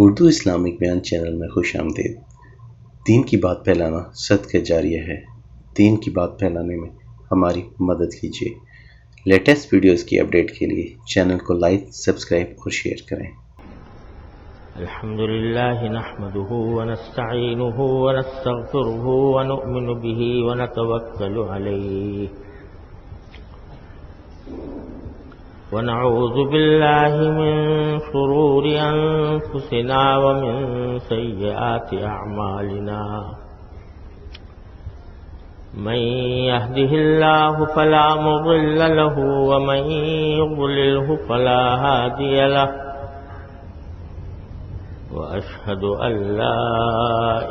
Urdu Islamic بیان channel میں خوش آمدید۔ دین کی بات پھیلانا صدقہ جاریہ ہے۔ دین کی بات پھیلانے میں ہماری مدد کیجیے۔ لیٹسٹ ویڈیوز کی اپڈیٹ کے لیے چینل کو لائک، سبسکرائب اور شیئر کریں۔ الحمد لله نحمده ونستعينه ونستغفره ونؤمن به ونتوكل عليه ونعوذ بالله من شرور أنفسنا ومن سيئات أعمالنا من يهده الله فلا مضل له ومن يضلله فلا هادي له وأشهد أن لا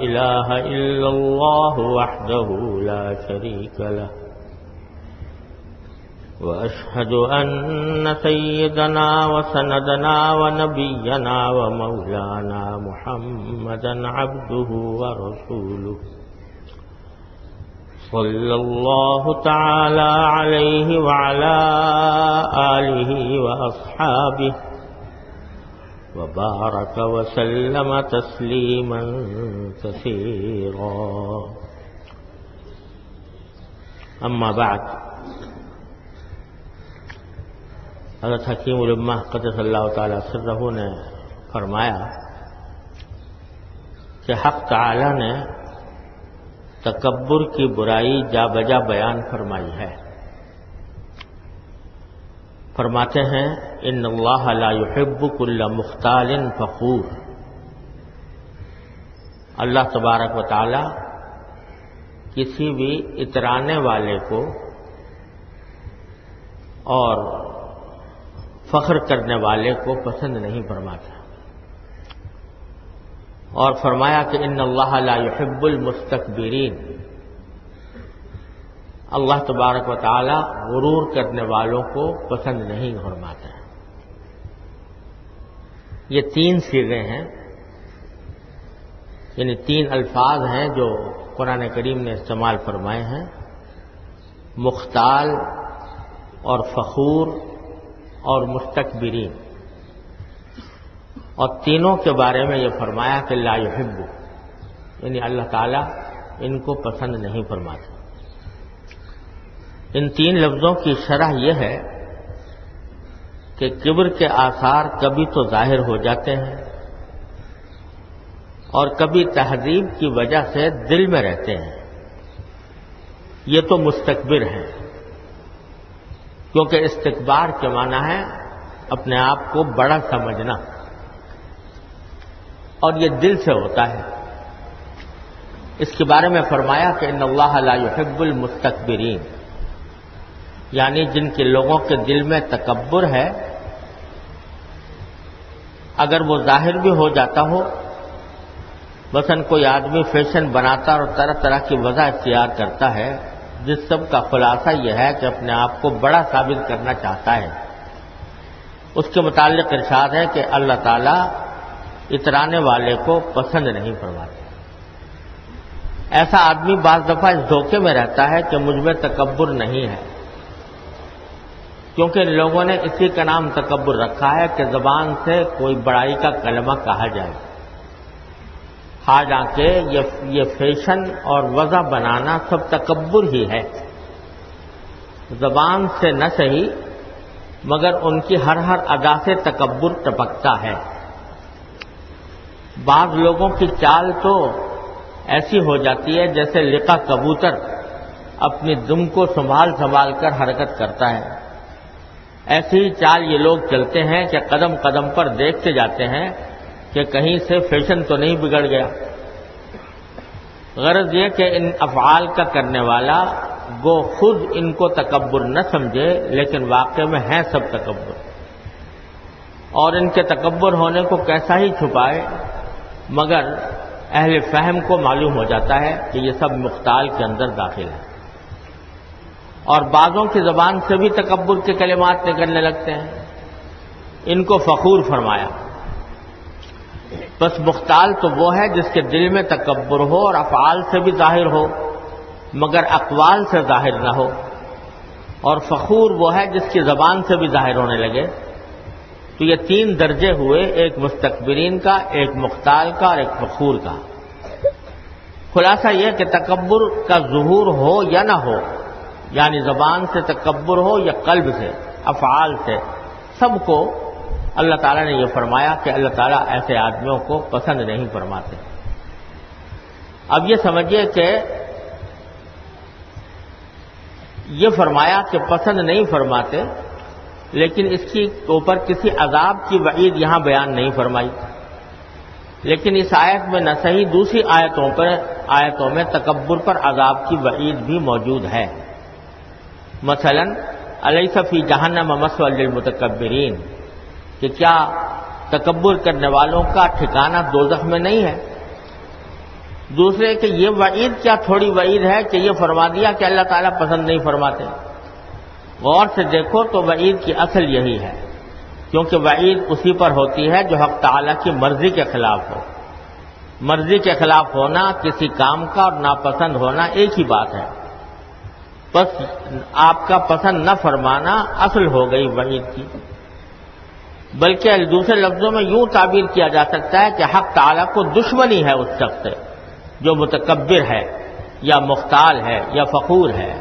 إله إلا الله وحده لا شريك له وأشهد أن سيدنا وسندنا ونبينا ومولانا محمدا عبده ورسوله صلى الله تعالى عليه وعلى آله وأصحابه وبارك وسلم تسليما كثيرا أما بعد حضرت حکیم الامہ قدس اللہ تعالی سرہ نے فرمایا کہ حق تعالی نے تکبر کی برائی جا بجا بیان فرمائی ہے۔ فرماتے ہیں ان اللہ لا يحب كل مختال فخور۔ اللہ تبارک و تعالی کسی بھی اترانے والے کو اور فخر کرنے والے کو پسند نہیں فرماتا، اور فرمایا کہ ان اللہ لا يحب المستكبرین۔ اللہ تبارک و تعالی غرور کرنے والوں کو پسند نہیں فرماتا۔ یہ تین صیغے ہیں، یعنی تین الفاظ ہیں جو قرآن کریم نے استعمال فرمائے ہیں، مختال اور فخور اور مستکبرین، اور تینوں کے بارے میں یہ فرمایا کہ لا يحب، یعنی اللہ تعالیٰ ان کو پسند نہیں فرماتا۔ ان تین لفظوں کی شرح یہ ہے کہ کبر کے آثار کبھی تو ظاہر ہو جاتے ہیں اور کبھی تہذیب کی وجہ سے دل میں رہتے ہیں، یہ تو مستکبر ہیں، کیونکہ استکبار کے معنی ہے اپنے آپ کو بڑا سمجھنا، اور یہ دل سے ہوتا ہے۔ اس کے بارے میں فرمایا کہ ان اللہ لا يحب المستکبرین، یعنی جن کے لوگوں کے دل میں تکبر ہے، اگر وہ ظاہر بھی ہو جاتا ہو، مثلا کوئی آدمی فیشن بناتا اور طرح طرح کی وجہ اختیار کرتا ہے، جس سب کا خلاصہ یہ ہے کہ اپنے آپ کو بڑا ثابت کرنا چاہتا ہے، اس کے متعلق ارشاد ہے کہ اللہ تعالیٰ اترانے والے کو پسند نہیں فرماتا۔ ایسا آدمی بعض دفعہ اس دھوکے میں رہتا ہے کہ مجھ میں تکبر نہیں ہے، کیونکہ ان لوگوں نے اسی کا نام تکبر رکھا ہے کہ زبان سے کوئی بڑائی کا کلمہ کہا جائے، ہاں جا کے یہ فیشن اور وضع بنانا سب تکبر ہی ہے، زبان سے نہ صحیح مگر ان کی ہر ادا سے تکبر ٹپکتا ہے۔ بعض لوگوں کی چال تو ایسی ہو جاتی ہے جیسے لقا کبوتر اپنی دم کو سنبھال کر حرکت کرتا ہے، ایسی ہی چال یہ لوگ چلتے ہیں کہ قدم قدم پر دیکھتے جاتے ہیں کہ کہیں سے فیشن تو نہیں بگڑ گیا۔ غرض یہ کہ ان افعال کا کرنے والا وہ خود ان کو تکبر نہ سمجھے، لیکن واقع میں ہیں سب تکبر، اور ان کے تکبر ہونے کو کیسا ہی چھپائے مگر اہل فہم کو معلوم ہو جاتا ہے کہ یہ سب مختال کے اندر داخل ہے، اور بعضوں کی زبان سے بھی تکبر کے کلمات نکلنے لگتے ہیں، ان کو فخور فرمایا۔ بس مختال تو وہ ہے جس کے دل میں تکبر ہو اور افعال سے بھی ظاہر ہو مگر اقوال سے ظاہر نہ ہو، اور فخور وہ ہے جس کی زبان سے بھی ظاہر ہونے لگے تو یہ 3 درجے ہوئے، ایک مستکبرین کا، ایک مختال کا اور ایک فخور کا۔ خلاصہ یہ کہ تکبر کا ظہور ہو یا نہ ہو، یعنی زبان سے تکبر ہو یا قلب سے، افعال سے، سب کو اللہ تعالیٰ نے یہ فرمایا کہ اللہ تعالیٰ ایسے آدمیوں کو پسند نہیں فرماتے۔ اب یہ سمجھیے کہ یہ فرمایا کہ پسند نہیں فرماتے، لیکن اس کے اوپر کسی عذاب کی وعید یہاں بیان نہیں فرمائی، لیکن اس آیت میں نہ صحیح دوسری آیتوں میں تکبر پر عذاب کی وعید بھی موجود ہے۔ مثلا الیس فی جہنم مثوی للمتکبرین، کہ کیا تکبر کرنے والوں کا ٹھکانہ دوزخ میں نہیں ہے؟ دوسرے کہ یہ وعید کیا تھوڑی وعید ہے کہ یہ فرما دیا کہ اللہ تعالیٰ پسند نہیں فرماتے۔ غور سے دیکھو تو وعید کی اصل یہی ہے، کیونکہ وعید اسی پر ہوتی ہے جو حق تعالیٰ کی مرضی کے خلاف ہو۔ مرضی کے خلاف ہونا کسی کام کا اور ناپسند ہونا ایک ہی بات ہے، بس آپ کا پسند نہ فرمانا اصل ہو گئی وعید کی۔ بلکہ دوسرے لفظوں میں یوں تعبیر کیا جا سکتا ہے کہ حق تعالیٰ کو دشمنی ہے اس شخص سے جو متکبر ہے یا مختال ہے یا فخور ہے،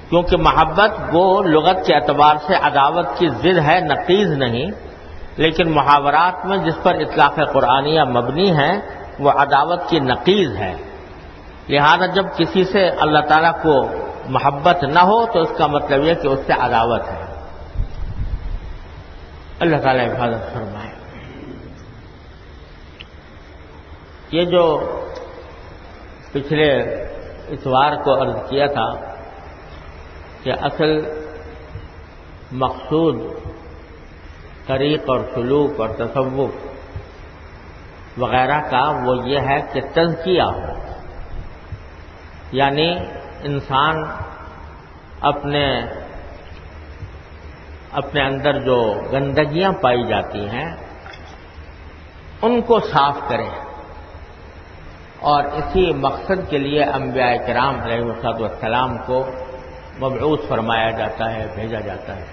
کیونکہ محبت وہ لغت کے اعتبار سے عداوت کی ضد ہے، نقیض نہیں، لیکن محاورات میں جس پر اطلاق قرآنیہ مبنی ہے وہ عداوت کی نقیض ہے۔ لہذا جب کسی سے اللہ تعالیٰ کو محبت نہ ہو تو اس کا مطلب یہ کہ اس سے عداوت ہے۔ اللہ تعالیٰ حفاظت فرمائے۔ یہ جو پچھلے اتوار کو عرض کیا تھا کہ اصل مقصود طریق اور سلوک اور تصوف وغیرہ کا وہ یہ ہے کہ تزکیہ ہو، یعنی انسان اپنے اندر جو گندگیاں پائی جاتی ہیں ان کو صاف کریں، اور اسی مقصد کے لیے انبیاء کرام علیہ السلام کو مبعوث فرمایا جاتا ہے، بھیجا جاتا ہے۔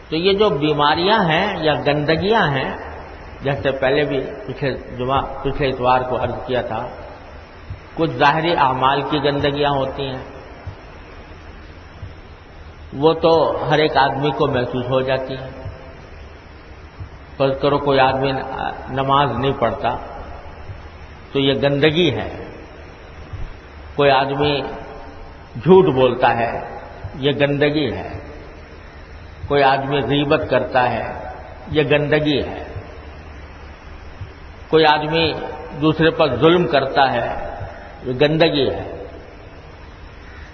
تو یہ جو بیماریاں ہیں یا گندگیاں ہیں، جیسے پہلے بھی پچھلے اتوار کو عرض کیا تھا، کچھ ظاہری اعمال کی گندگیاں ہوتی ہیں، وہ تو ہر ایک آدمی کو محسوس ہو جاتی ہیں۔ فرض کرو کوئی آدمی نماز نہیں پڑھتا تو یہ گندگی ہے، کوئی آدمی جھوٹ بولتا ہے یہ گندگی ہے، کوئی آدمی غیبت کرتا ہے یہ گندگی ہے، کوئی آدمی دوسرے پر ظلم کرتا ہے یہ گندگی ہے۔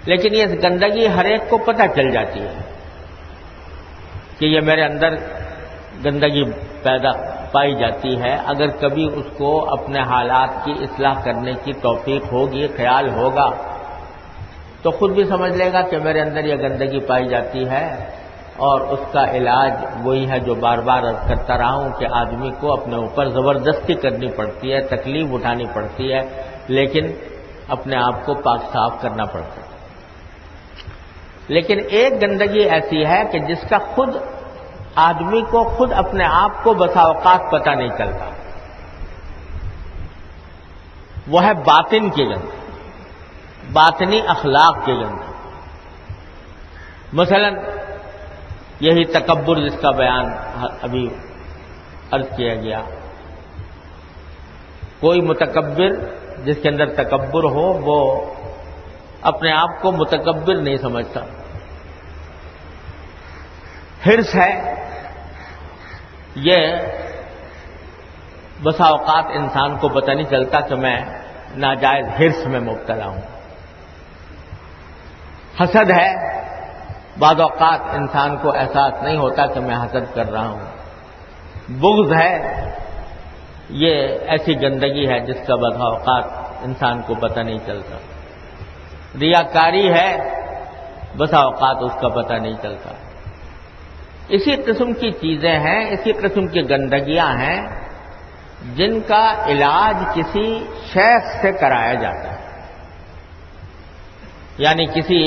لیکن یہ گندگی ہر ایک کو پتہ چل جاتی ہے کہ یہ میرے اندر گندگی پائی جاتی ہے۔ اگر کبھی اس کو اپنے حالات کی اصلاح کرنے کی توفیق ہوگی، خیال ہوگا، تو خود بھی سمجھ لے گا کہ میرے اندر یہ گندگی پائی جاتی ہے، اور اس کا علاج وہی ہے جو بار بار عرض کرتا رہا ہوں کہ آدمی کو اپنے اوپر زبردستی کرنی پڑتی ہے، تکلیف اٹھانی پڑتی ہے، لیکن اپنے آپ کو پاک صاف کرنا پڑتا ہے۔ لیکن ایک گندگی ایسی ہے کہ جس کا خود آدمی کو خود اپنے آپ کو بسا اوقات پتہ نہیں چلتا، وہ ہے باطن کی گندگی، باطنی اخلاق کی گندگی۔ مثلا یہی تکبر جس کا بیان ابھی عرض کیا گیا، کوئی متکبر جس کے اندر تکبر ہو وہ اپنے آپ کو متکبر نہیں سمجھتا، حرص ہے، یہ بسا اوقات انسان کو پتہ نہیں چلتا کہ میں ناجائز حرص میں مبتلا ہوں۔ حسد ہے، بعض اوقات انسان کو احساس نہیں ہوتا کہ میں حسد کر رہا ہوں۔ بغض ہے، یہ ایسی گندگی ہے جس کا بعض اوقات انسان کو پتہ نہیں چلتا۔ ریاکاری ہے، بسا اوقات اس کا پتہ نہیں چلتا۔ اسی قسم کی چیزیں ہیں، اسی قسم کی گندگیاں ہیں جن کا علاج کسی شیخ سے کرایا جاتا ہے، یعنی کسی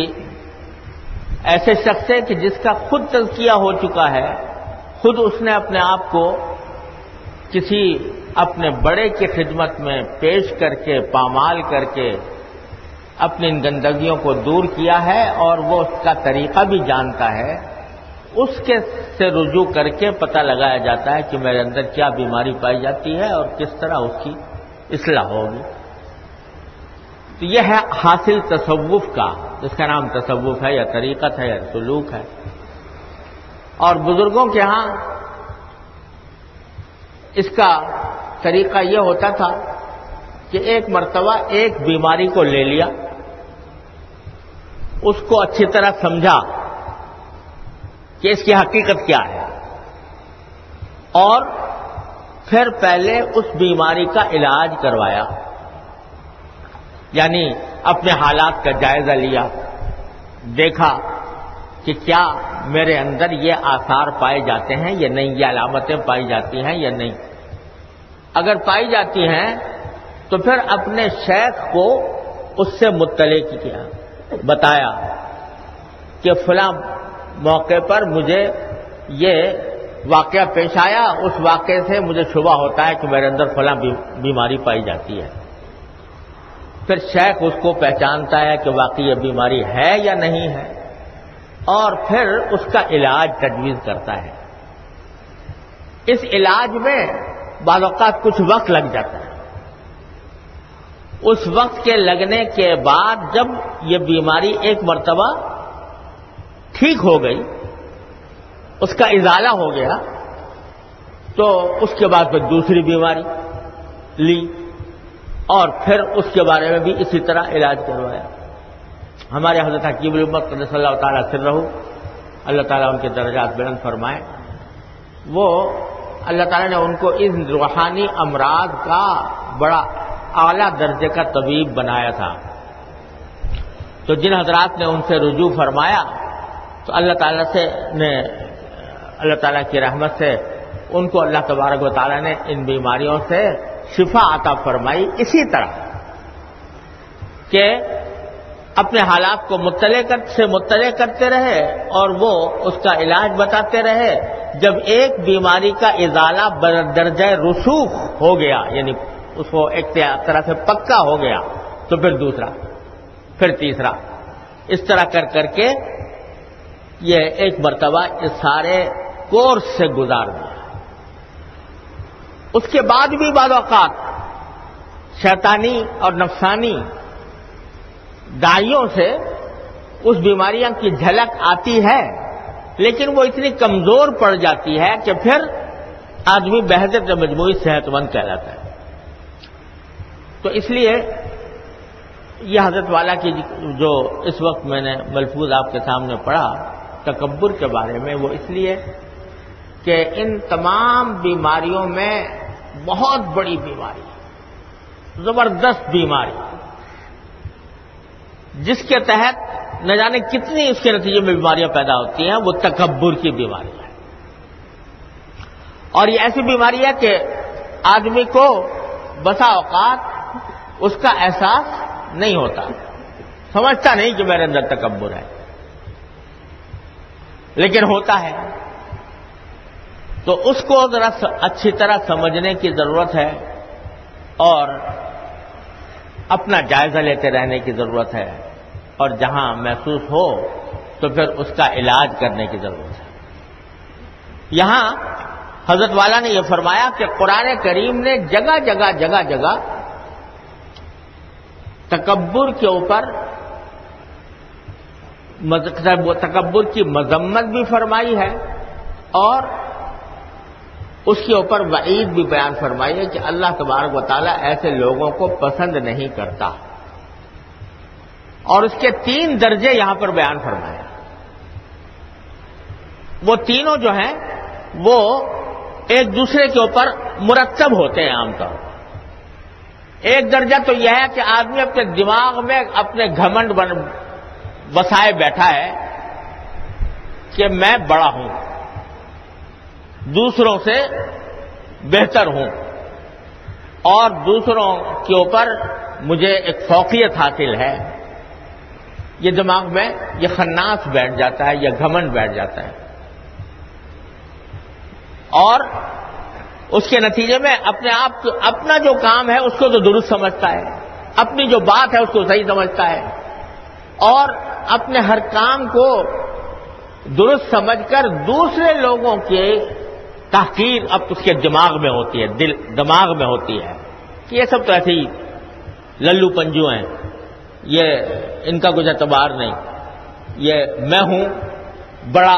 ایسے شخص ہے کہ جس کا خود تزکیہ ہو چکا ہے، خود اس نے اپنے آپ کو کسی اپنے بڑے کی خدمت میں پیش کر کے پامال کر کے اپنی ان گندگیوں کو دور کیا ہے، اور وہ اس کا طریقہ بھی جانتا ہے، اس کے سے رجوع کر کے پتہ لگایا جاتا ہے کہ میرے اندر کیا بیماری پائی جاتی ہے اور کس طرح اس کی اصلاح ہوگی۔ تو یہ ہے حاصل تصوف کا، جس کا نام تصوف ہے یا طریقت ہے یا سلوک ہے۔ اور بزرگوں کے ہاں اس کا طریقہ یہ ہوتا تھا کہ ایک مرتبہ ایک بیماری کو لے لیا، اس کو اچھی طرح سمجھا کہ اس کی حقیقت کیا ہے، اور پھر پہلے اس بیماری کا علاج کروایا، یعنی اپنے حالات کا جائزہ لیا، دیکھا کہ کیا میرے اندر یہ آثار پائے جاتے ہیں یا نہیں، یہ علامتیں پائی جاتی ہیں یا نہیں۔ اگر پائی جاتی ہیں تو پھر اپنے شیخ کو اس سے مطلع کیا، بتایا کہ فلاں موقع پر مجھے یہ واقعہ پیش آیا، اس واقعے سے مجھے شبہ ہوتا ہے کہ میرے اندر فلاں بیماری پائی جاتی ہے۔ پھر شیخ اس کو پہچانتا ہے کہ واقعی یہ بیماری ہے یا نہیں ہے، اور پھر اس کا علاج تجویز کرتا ہے۔ اس علاج میں بعض اوقات کچھ وقت لگ جاتا ہے۔ اس وقت کے لگنے کے بعد جب یہ بیماری ایک مرتبہ ٹھیک ہو گئی، اس کا ازالہ ہو گیا، تو اس کے بعد پھر دوسری بیماری لی، اور پھر اس کے بارے میں بھی اسی طرح علاج کروایا۔ ہمارے حضرت حکیم الامت قدس اللہ تعالیٰ سرہ، اللہ تعالیٰ ان کے درجات بلند فرمائے، وہ اللہ تعالیٰ نے ان کو ان روحانی امراض کا بڑا اعلیٰ درجے کا طبیب بنایا تھا۔ تو جن حضرات نے ان سے رجوع فرمایا تو اللہ تعالیٰ کی رحمت سے ان کو اللہ تبارک و تعالیٰ نے ان بیماریوں سے شفا عطا فرمائی، اسی طرح کہ اپنے حالات کو مطلع کرتے رہے اور وہ اس کا علاج بتاتے رہے۔ جب ایک بیماری کا ازالہ درجہ رسوخ ہو گیا، یعنی اس کو ایک طرح سے پکا ہو گیا، تو پھر دوسرا، پھر تیسرا، اس طرح کر کے یہ ایک مرتبہ اس سارے کورس سے گزار دیا۔ اس کے بعد بھی بعض اوقات شیطانی اور نفسانی دائیوں سے اس بیماریاں کی جھلک آتی ہے، لیکن وہ اتنی کمزور پڑ جاتی ہے کہ پھر آدمی بحثیت مجموعی صحت مند کہلاتا ہے۔ تو اس لیے یہ حضرت والا کی جو اس وقت میں نے ملفوظ آپ کے سامنے پڑھا تکبر کے بارے میں، وہ اس لیے کہ ان تمام بیماریوں میں بہت بڑی بیماری، زبردست بیماری، جس کے تحت نہ جانے کتنی اس کے نتیجے میں بیماریاں پیدا ہوتی ہیں، وہ تکبر کی بیماری ہے۔ اور یہ ایسی بیماری ہے کہ آدمی کو بسا اوقات اس کا احساس نہیں ہوتا، سمجھتا نہیں کہ میرے اندر تکبر ہے، لیکن ہوتا ہے۔ تو اس کو ذرا اچھی طرح سمجھنے کی ضرورت ہے اور اپنا جائزہ لیتے رہنے کی ضرورت ہے، اور جہاں محسوس ہو تو پھر اس کا علاج کرنے کی ضرورت ہے۔ یہاں حضرت والا نے یہ فرمایا کہ قرآن کریم نے جگہ جگہ تکبر کے اوپر تکبر کی مذمت بھی فرمائی ہے، اور اس کے اوپر وعید بھی بیان فرمائی ہے کہ اللہ تبارک و تعالیٰ ایسے لوگوں کو پسند نہیں کرتا، اور اس کے 3 درجے یہاں پر بیان فرمائے۔ وہ تینوں جو ہیں وہ ایک دوسرے کے اوپر مرتب ہوتے ہیں عام طور پر۔ ایک درجہ تو یہ ہے کہ آدمی اپنے دماغ میں اپنے گھمنڈ بسائے بیٹھا ہے کہ میں بڑا ہوں، دوسروں سے بہتر ہوں، اور دوسروں کے اوپر مجھے ایک فوقیت حاصل ہے، یہ دماغ میں یہ خناس بیٹھ جاتا ہے، یہ گھمنڈ بیٹھ جاتا ہے، اور اس کے نتیجے میں اپنے آپ اپنا جو کام ہے اس کو تو درست سمجھتا ہے، اپنی جو بات ہے اس کو صحیح سمجھتا ہے، اور اپنے ہر کام کو درست سمجھ کر دوسرے لوگوں کے تحقیر اب اس کے دماغ میں ہوتی ہے، دماغ میں ہوتی ہے کہ یہ سب تو ایسے ہی للو پنجو ہیں، یہ ان کا کچھ اعتبار نہیں، یہ میں ہوں بڑا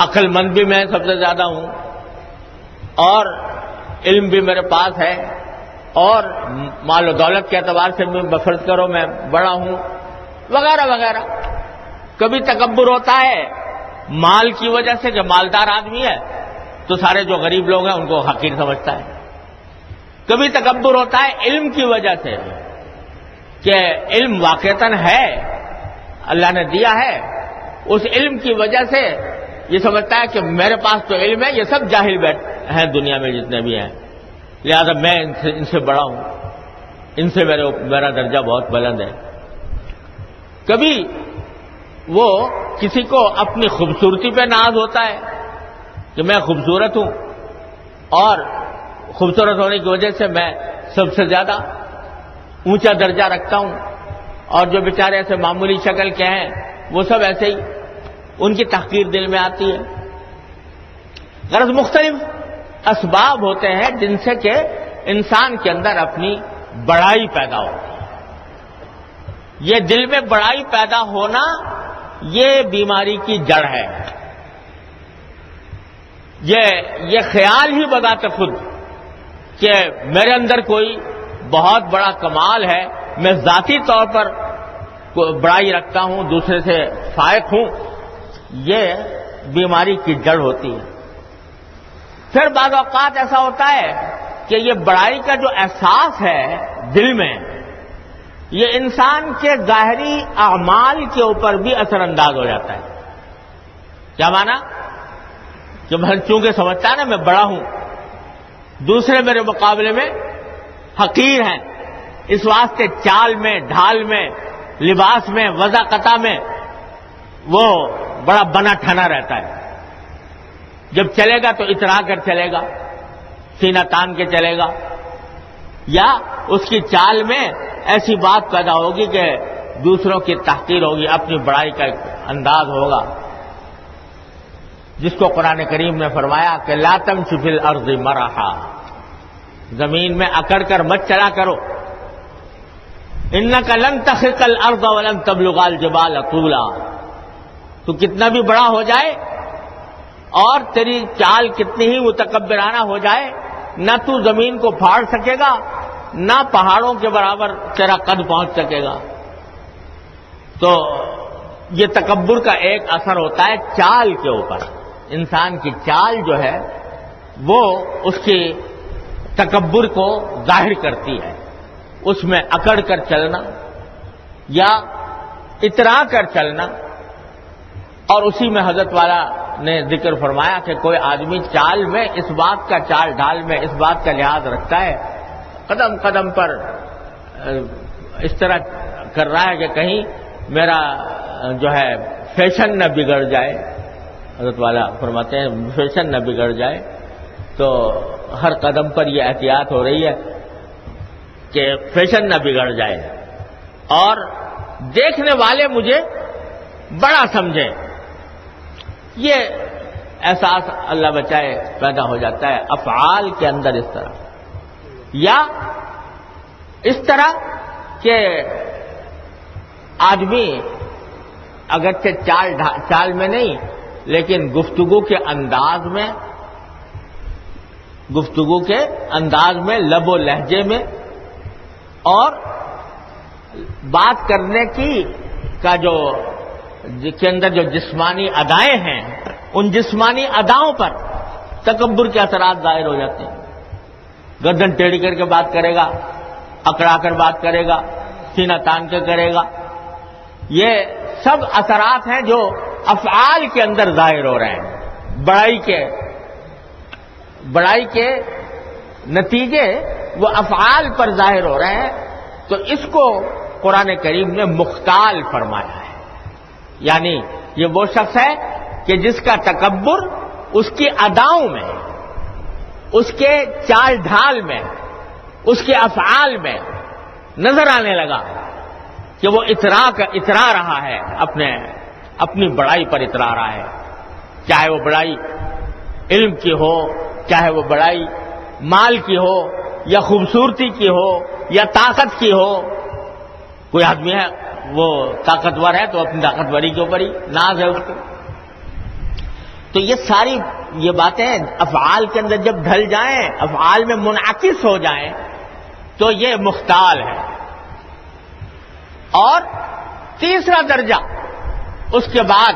عقل مند بھی، میں سب سے زیادہ ہوں، اور علم بھی میرے پاس ہے، اور مال و دولت کے اعتبار سے بھی فرض کرو میں بڑا ہوں، وغیرہ وغیرہ۔ کبھی تکبر ہوتا ہے مال کی وجہ سے کہ مالدار آدمی ہے تو سارے جو غریب لوگ ہیں ان کو حقیر سمجھتا ہے، کبھی تکبر ہوتا ہے علم کی وجہ سے کہ علم واقعتاً ہے، اللہ نے دیا ہے، اس علم کی وجہ سے یہ سمجھتا ہے کہ میرے پاس تو علم ہے، یہ سب جاہل ہیں دنیا میں جتنے بھی ہیں، لہذا میں ان سے بڑا ہوں، ان سے میرا درجہ بہت بلند ہے۔ کبھی وہ کسی کو اپنی خوبصورتی پہ ناز ہوتا ہے کہ میں خوبصورت ہوں، اور خوبصورت ہونے کی وجہ سے میں سب سے زیادہ اونچا درجہ رکھتا ہوں، اور جو بیچارے ایسے معمولی شکل کے ہیں وہ سب ایسے ہی، ان کی تحقیر دل میں آتی ہے۔ غرض مختلف اسباب ہوتے ہیں جن سے کہ انسان کے اندر اپنی بڑائی پیدا ہوتی ہے۔ یہ دل میں بڑائی پیدا ہونا یہ بیماری کی جڑ ہے۔ یہ خیال ہی بذات خود کہ میرے اندر کوئی بہت بڑا کمال ہے، میں ذاتی طور پر بڑائی رکھتا ہوں، دوسرے سے فائق ہوں، یہ بیماری کی جڑ ہوتی ہے۔ پھر بعض اوقات ایسا ہوتا ہے کہ یہ بڑائی کا جو احساس ہے دل میں، یہ انسان کے ظاہری اعمال کے اوپر بھی اثر انداز ہو جاتا ہے۔ کیا مانا؟ کہ میں چونکہ سمجھتا ہے نا میں بڑا ہوں، دوسرے میرے مقابلے میں حقیر ہیں، اس واسطے چال میں، ڈھال میں، لباس میں، وضاقتہ میں وہ بڑا بنا ٹھنا رہتا ہے۔ جب چلے گا تو اترا کر چلے گا، سینہ تان کے چلے گا، یا اس کی چال میں ایسی بات پیدا ہوگی کہ دوسروں کی تحقیر ہوگی، اپنی بڑائی کا ایک انداز ہوگا، جس کو قرآن کریم نے فرمایا کہ لا تمش فی الارض مرحا، زمین میں اکڑ کر مت چلا کرو، انک لن تخرق الارض ولن تبلغ الجبال طولا، تو کتنا بھی بڑا ہو جائے اور تیری چال کتنی ہی متکبرانہ ہو جائے، نہ تو زمین کو پھاڑ سکے گا، نہ پہاڑوں کے برابر تیرا قد پہنچ سکے گا۔ تو یہ تکبر کا ایک اثر ہوتا ہے چال کے اوپر، انسان کی چال جو ہے وہ اس کی تکبر کو ظاہر کرتی ہے، اس میں اکڑ کر چلنا یا اترا کر چلنا۔ اور اسی میں حضرت والا نے ذکر فرمایا کہ کوئی آدمی چال میں اس بات کا، چال ڈھال میں اس بات کا لحاظ رکھتا ہے، قدم قدم پر اس طرح کر رہا ہے کہ کہیں میرا جو ہے فیشن نہ بگڑ جائے، حضرت والا فرماتے ہیں فیشن نہ بگڑ جائے، تو ہر قدم پر یہ احتیاط ہو رہی ہے کہ فیشن نہ بگڑ جائے اور دیکھنے والے مجھے بڑا سمجھیں۔ یہ احساس اللہ بچائے پیدا ہو جاتا ہے افعال کے اندر اس طرح، یا اس طرح کہ آدمی اگرچہ چال میں نہیں لیکن گفتگو کے انداز میں، لب و لہجے میں، اور بات کرنے کا کے اندر جو جسمانی ادائیں ہیں، ان جسمانی اداؤں پر تکبر کے اثرات ظاہر ہو جاتے ہیں۔ گردن ٹیڑھی کر کے بات کرے گا، اکڑا کر بات کرے گا، سینہ تان کے کرے گا، یہ سب اثرات ہیں جو افعال کے اندر ظاہر ہو رہے ہیں۔ بڑائی کے نتیجے وہ افعال پر ظاہر ہو رہے ہیں، تو اس کو قرآن کریم نے مختال فرمایا ہے۔ یعنی یہ وہ شخص ہے کہ جس کا تکبر اس کی اداؤں میں، اس کے چال ڈھال میں، اس کے افعال میں نظر آنے لگا کہ وہ اترا رہا ہے، اپنی بڑائی پر اترا رہا ہے، چاہے وہ بڑائی علم کی ہو، چاہے وہ بڑائی مال کی ہو یا خوبصورتی کی ہو یا طاقت کی ہو. کوئی آدمی ہے وہ طاقتور ہے تو اپنی طاقتوری کے اوپر ہی ناز ہے اس کو. تو یہ ساری یہ باتیں افعال کے اندر جب ڈھل جائیں، افعال میں منعکس ہو جائیں تو یہ مختال ہے. اور تیسرا درجہ اس کے بعد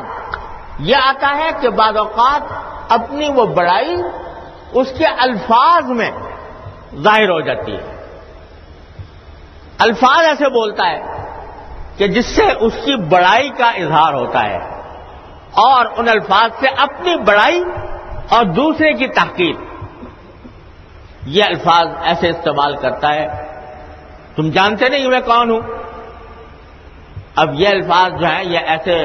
یہ آتا ہے کہ بعض اوقات اپنی وہ بڑائی اس کے الفاظ میں ظاہر ہو جاتی ہے. الفاظ ایسے بولتا ہے کہ جس سے اس کی بڑائی کا اظہار ہوتا ہے، اور ان الفاظ سے اپنی بڑائی اور دوسرے کی تحقیر، یہ الفاظ ایسے استعمال کرتا ہے. تم جانتے نہیں میں کون ہوں. اب یہ الفاظ جو ہیں یہ ایسے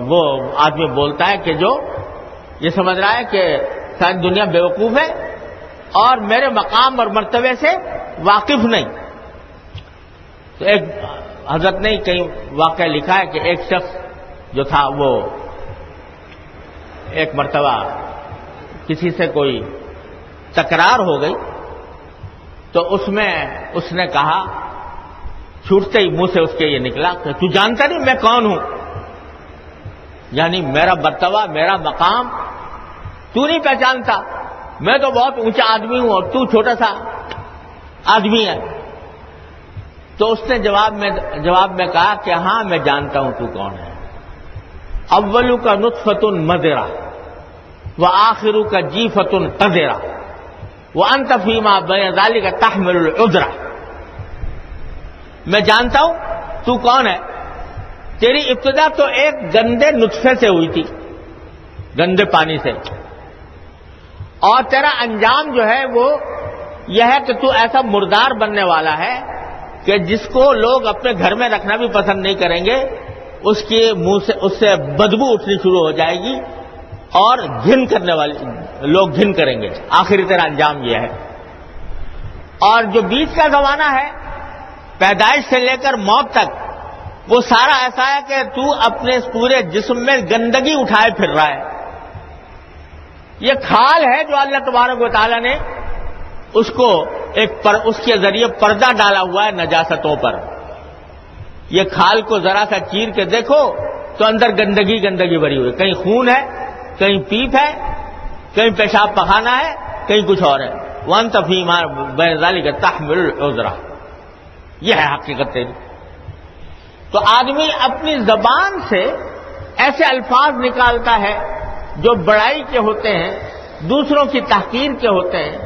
وہ آدمی بولتا ہے کہ جو یہ سمجھ رہا ہے کہ ساری دنیا بیوقوف ہے اور میرے مقام اور مرتبے سے واقف نہیں. تو ایک حضرت نے کئی واقعہ لکھا ہے کہ ایک شخص جو تھا وہ ایک مرتبہ کسی سے کوئی تکرار ہو گئی تو اس میں اس نے کہا، چھوٹتے ہی منہ سے اس کے یہ نکلا کہ تو جانتا نہیں میں کون ہوں، یعنی میرا مرتبہ میرا مقام تو نہیں پہچانتا، میں تو بہت اونچا آدمی ہوں اور تو چھوٹا سا آدمی ہے. تو اس نے جواب میں کہا کہ ہاں میں جانتا ہوں تو کون ہے. اولو کا نطفۃ مضرہ وآخرو کا جیفۃ قذرہ وانت فیما بین ذلک تحمل العذرہ. میں جانتا ہوں تو کون ہے. تیری ابتدا تو ایک گندے نطفے سے ہوئی تھی، گندے پانی سے، اور تیرا انجام جو ہے وہ یہ ہے کہ تو ایسا مردار بننے والا ہے کہ جس کو لوگ اپنے گھر میں رکھنا بھی پسند نہیں کریں گے. اس کے منہ سے اس سے بدبو اٹھنی شروع ہو جائے گی اور گھن کرنے والے لوگ گھن کریں گے. آخری تیرا انجام یہ ہے. اور جو بیچ کا زمانہ ہے پیدائش سے لے کر موت تک، وہ سارا ایسا ہے کہ تو اپنے پورے جسم میں گندگی اٹھائے پھر رہا ہے. یہ کھال ہے جو اللہ تبارک و تعالیٰ نے اس کو اس کے ذریعے پردہ ڈالا ہوا ہے نجاستوں پر. یہ کھال کو ذرا سا چیر کے دیکھو تو اندر گندگی بھری ہوئی، کہیں خون ہے، کہیں پیپ ہے، کہیں پیشاب پخانہ ہے، کہیں کچھ اور ہے. وانت فیما بین ذلک تحمل العذرہ. یہ ہے حقیقت تیری. تو آدمی اپنی زبان سے ایسے الفاظ نکالتا ہے جو بڑائی کے ہوتے ہیں، دوسروں کی تحقیر کے ہوتے ہیں،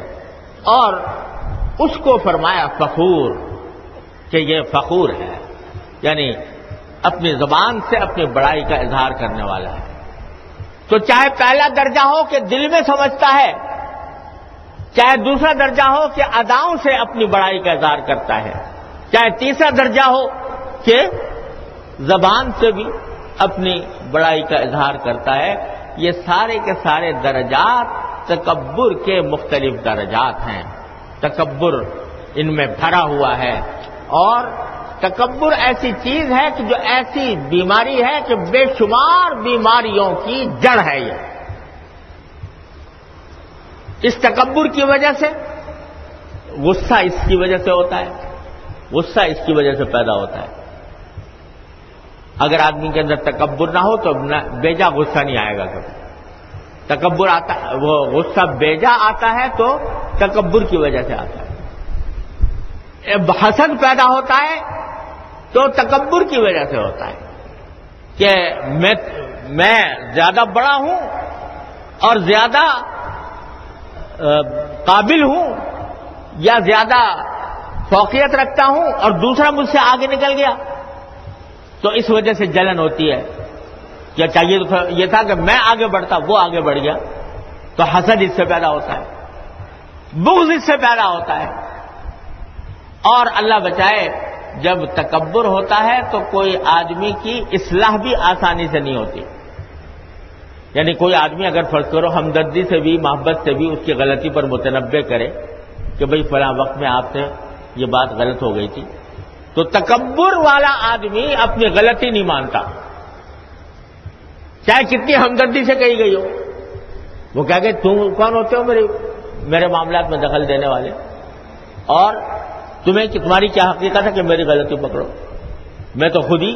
اور اس کو فرمایا فخور کہ یہ فخور ہے، یعنی اپنی زبان سے اپنی بڑائی کا اظہار کرنے والا ہے. تو چاہے پہلا درجہ ہو کہ دل میں سمجھتا ہے، چاہے دوسرا درجہ ہو کہ اداؤں سے اپنی بڑائی کا اظہار کرتا ہے، چاہے تیسرا درجہ ہو کہ زبان سے بھی اپنی بڑائی کا اظہار کرتا ہے. یہ سارے کے سارے درجات تکبر کے مختلف درجات ہیں. تکبر ان میں بھرا ہوا ہے، اور تکبر ایسی چیز ہے کہ جو ایسی بیماری ہے کہ بے شمار بیماریوں کی جڑ ہے. یہ اس تکبر کی وجہ سے غصہ اس کی وجہ سے ہوتا ہے، غصہ اس کی وجہ سے پیدا ہوتا ہے. اگر آدمی کے اندر تکبر نہ ہو تو بیجا غصہ نہیں آئے گا کبھی. تکبر آتا ہے، وہ غصہ بیجا آتا ہے تو تکبر کی وجہ سے آتا ہے. حسد پیدا ہوتا ہے تو تکبر کی وجہ سے ہوتا ہے کہ میں زیادہ بڑا ہوں اور زیادہ قابل ہوں یا زیادہ فوقیت رکھتا ہوں اور دوسرا مجھ سے آگے نکل گیا، تو اس وجہ سے جلن ہوتی ہے. کیا چاہیے تو یہ تھا کہ میں آگے بڑھتا، وہ آگے بڑھ گیا، تو حسد اس سے پیدا ہوتا ہے، بغض اس سے پیدا ہوتا ہے. اور اللہ بچائے جب تکبر ہوتا ہے تو کوئی آدمی کی اصلاح بھی آسانی سے نہیں ہوتی. یعنی کوئی آدمی اگر فرض کرو ہمدردی سے بھی محبت سے بھی اس کی غلطی پر متنبہ کرے کہ بھئی فلاں وقت میں آپ سے یہ بات غلط ہو گئی تھی، تو تکبر والا آدمی اپنی غلطی نہیں مانتا، چاہے کتنی ہمدردی سے کہی گئی ہو. وہ کہہ گئے تم کون ہوتے ہو میرے معاملات میں دخل دینے والے، اور تمہاری کیا حقیقت ہے کہ میری غلطی پکڑو، میں تو خود ہی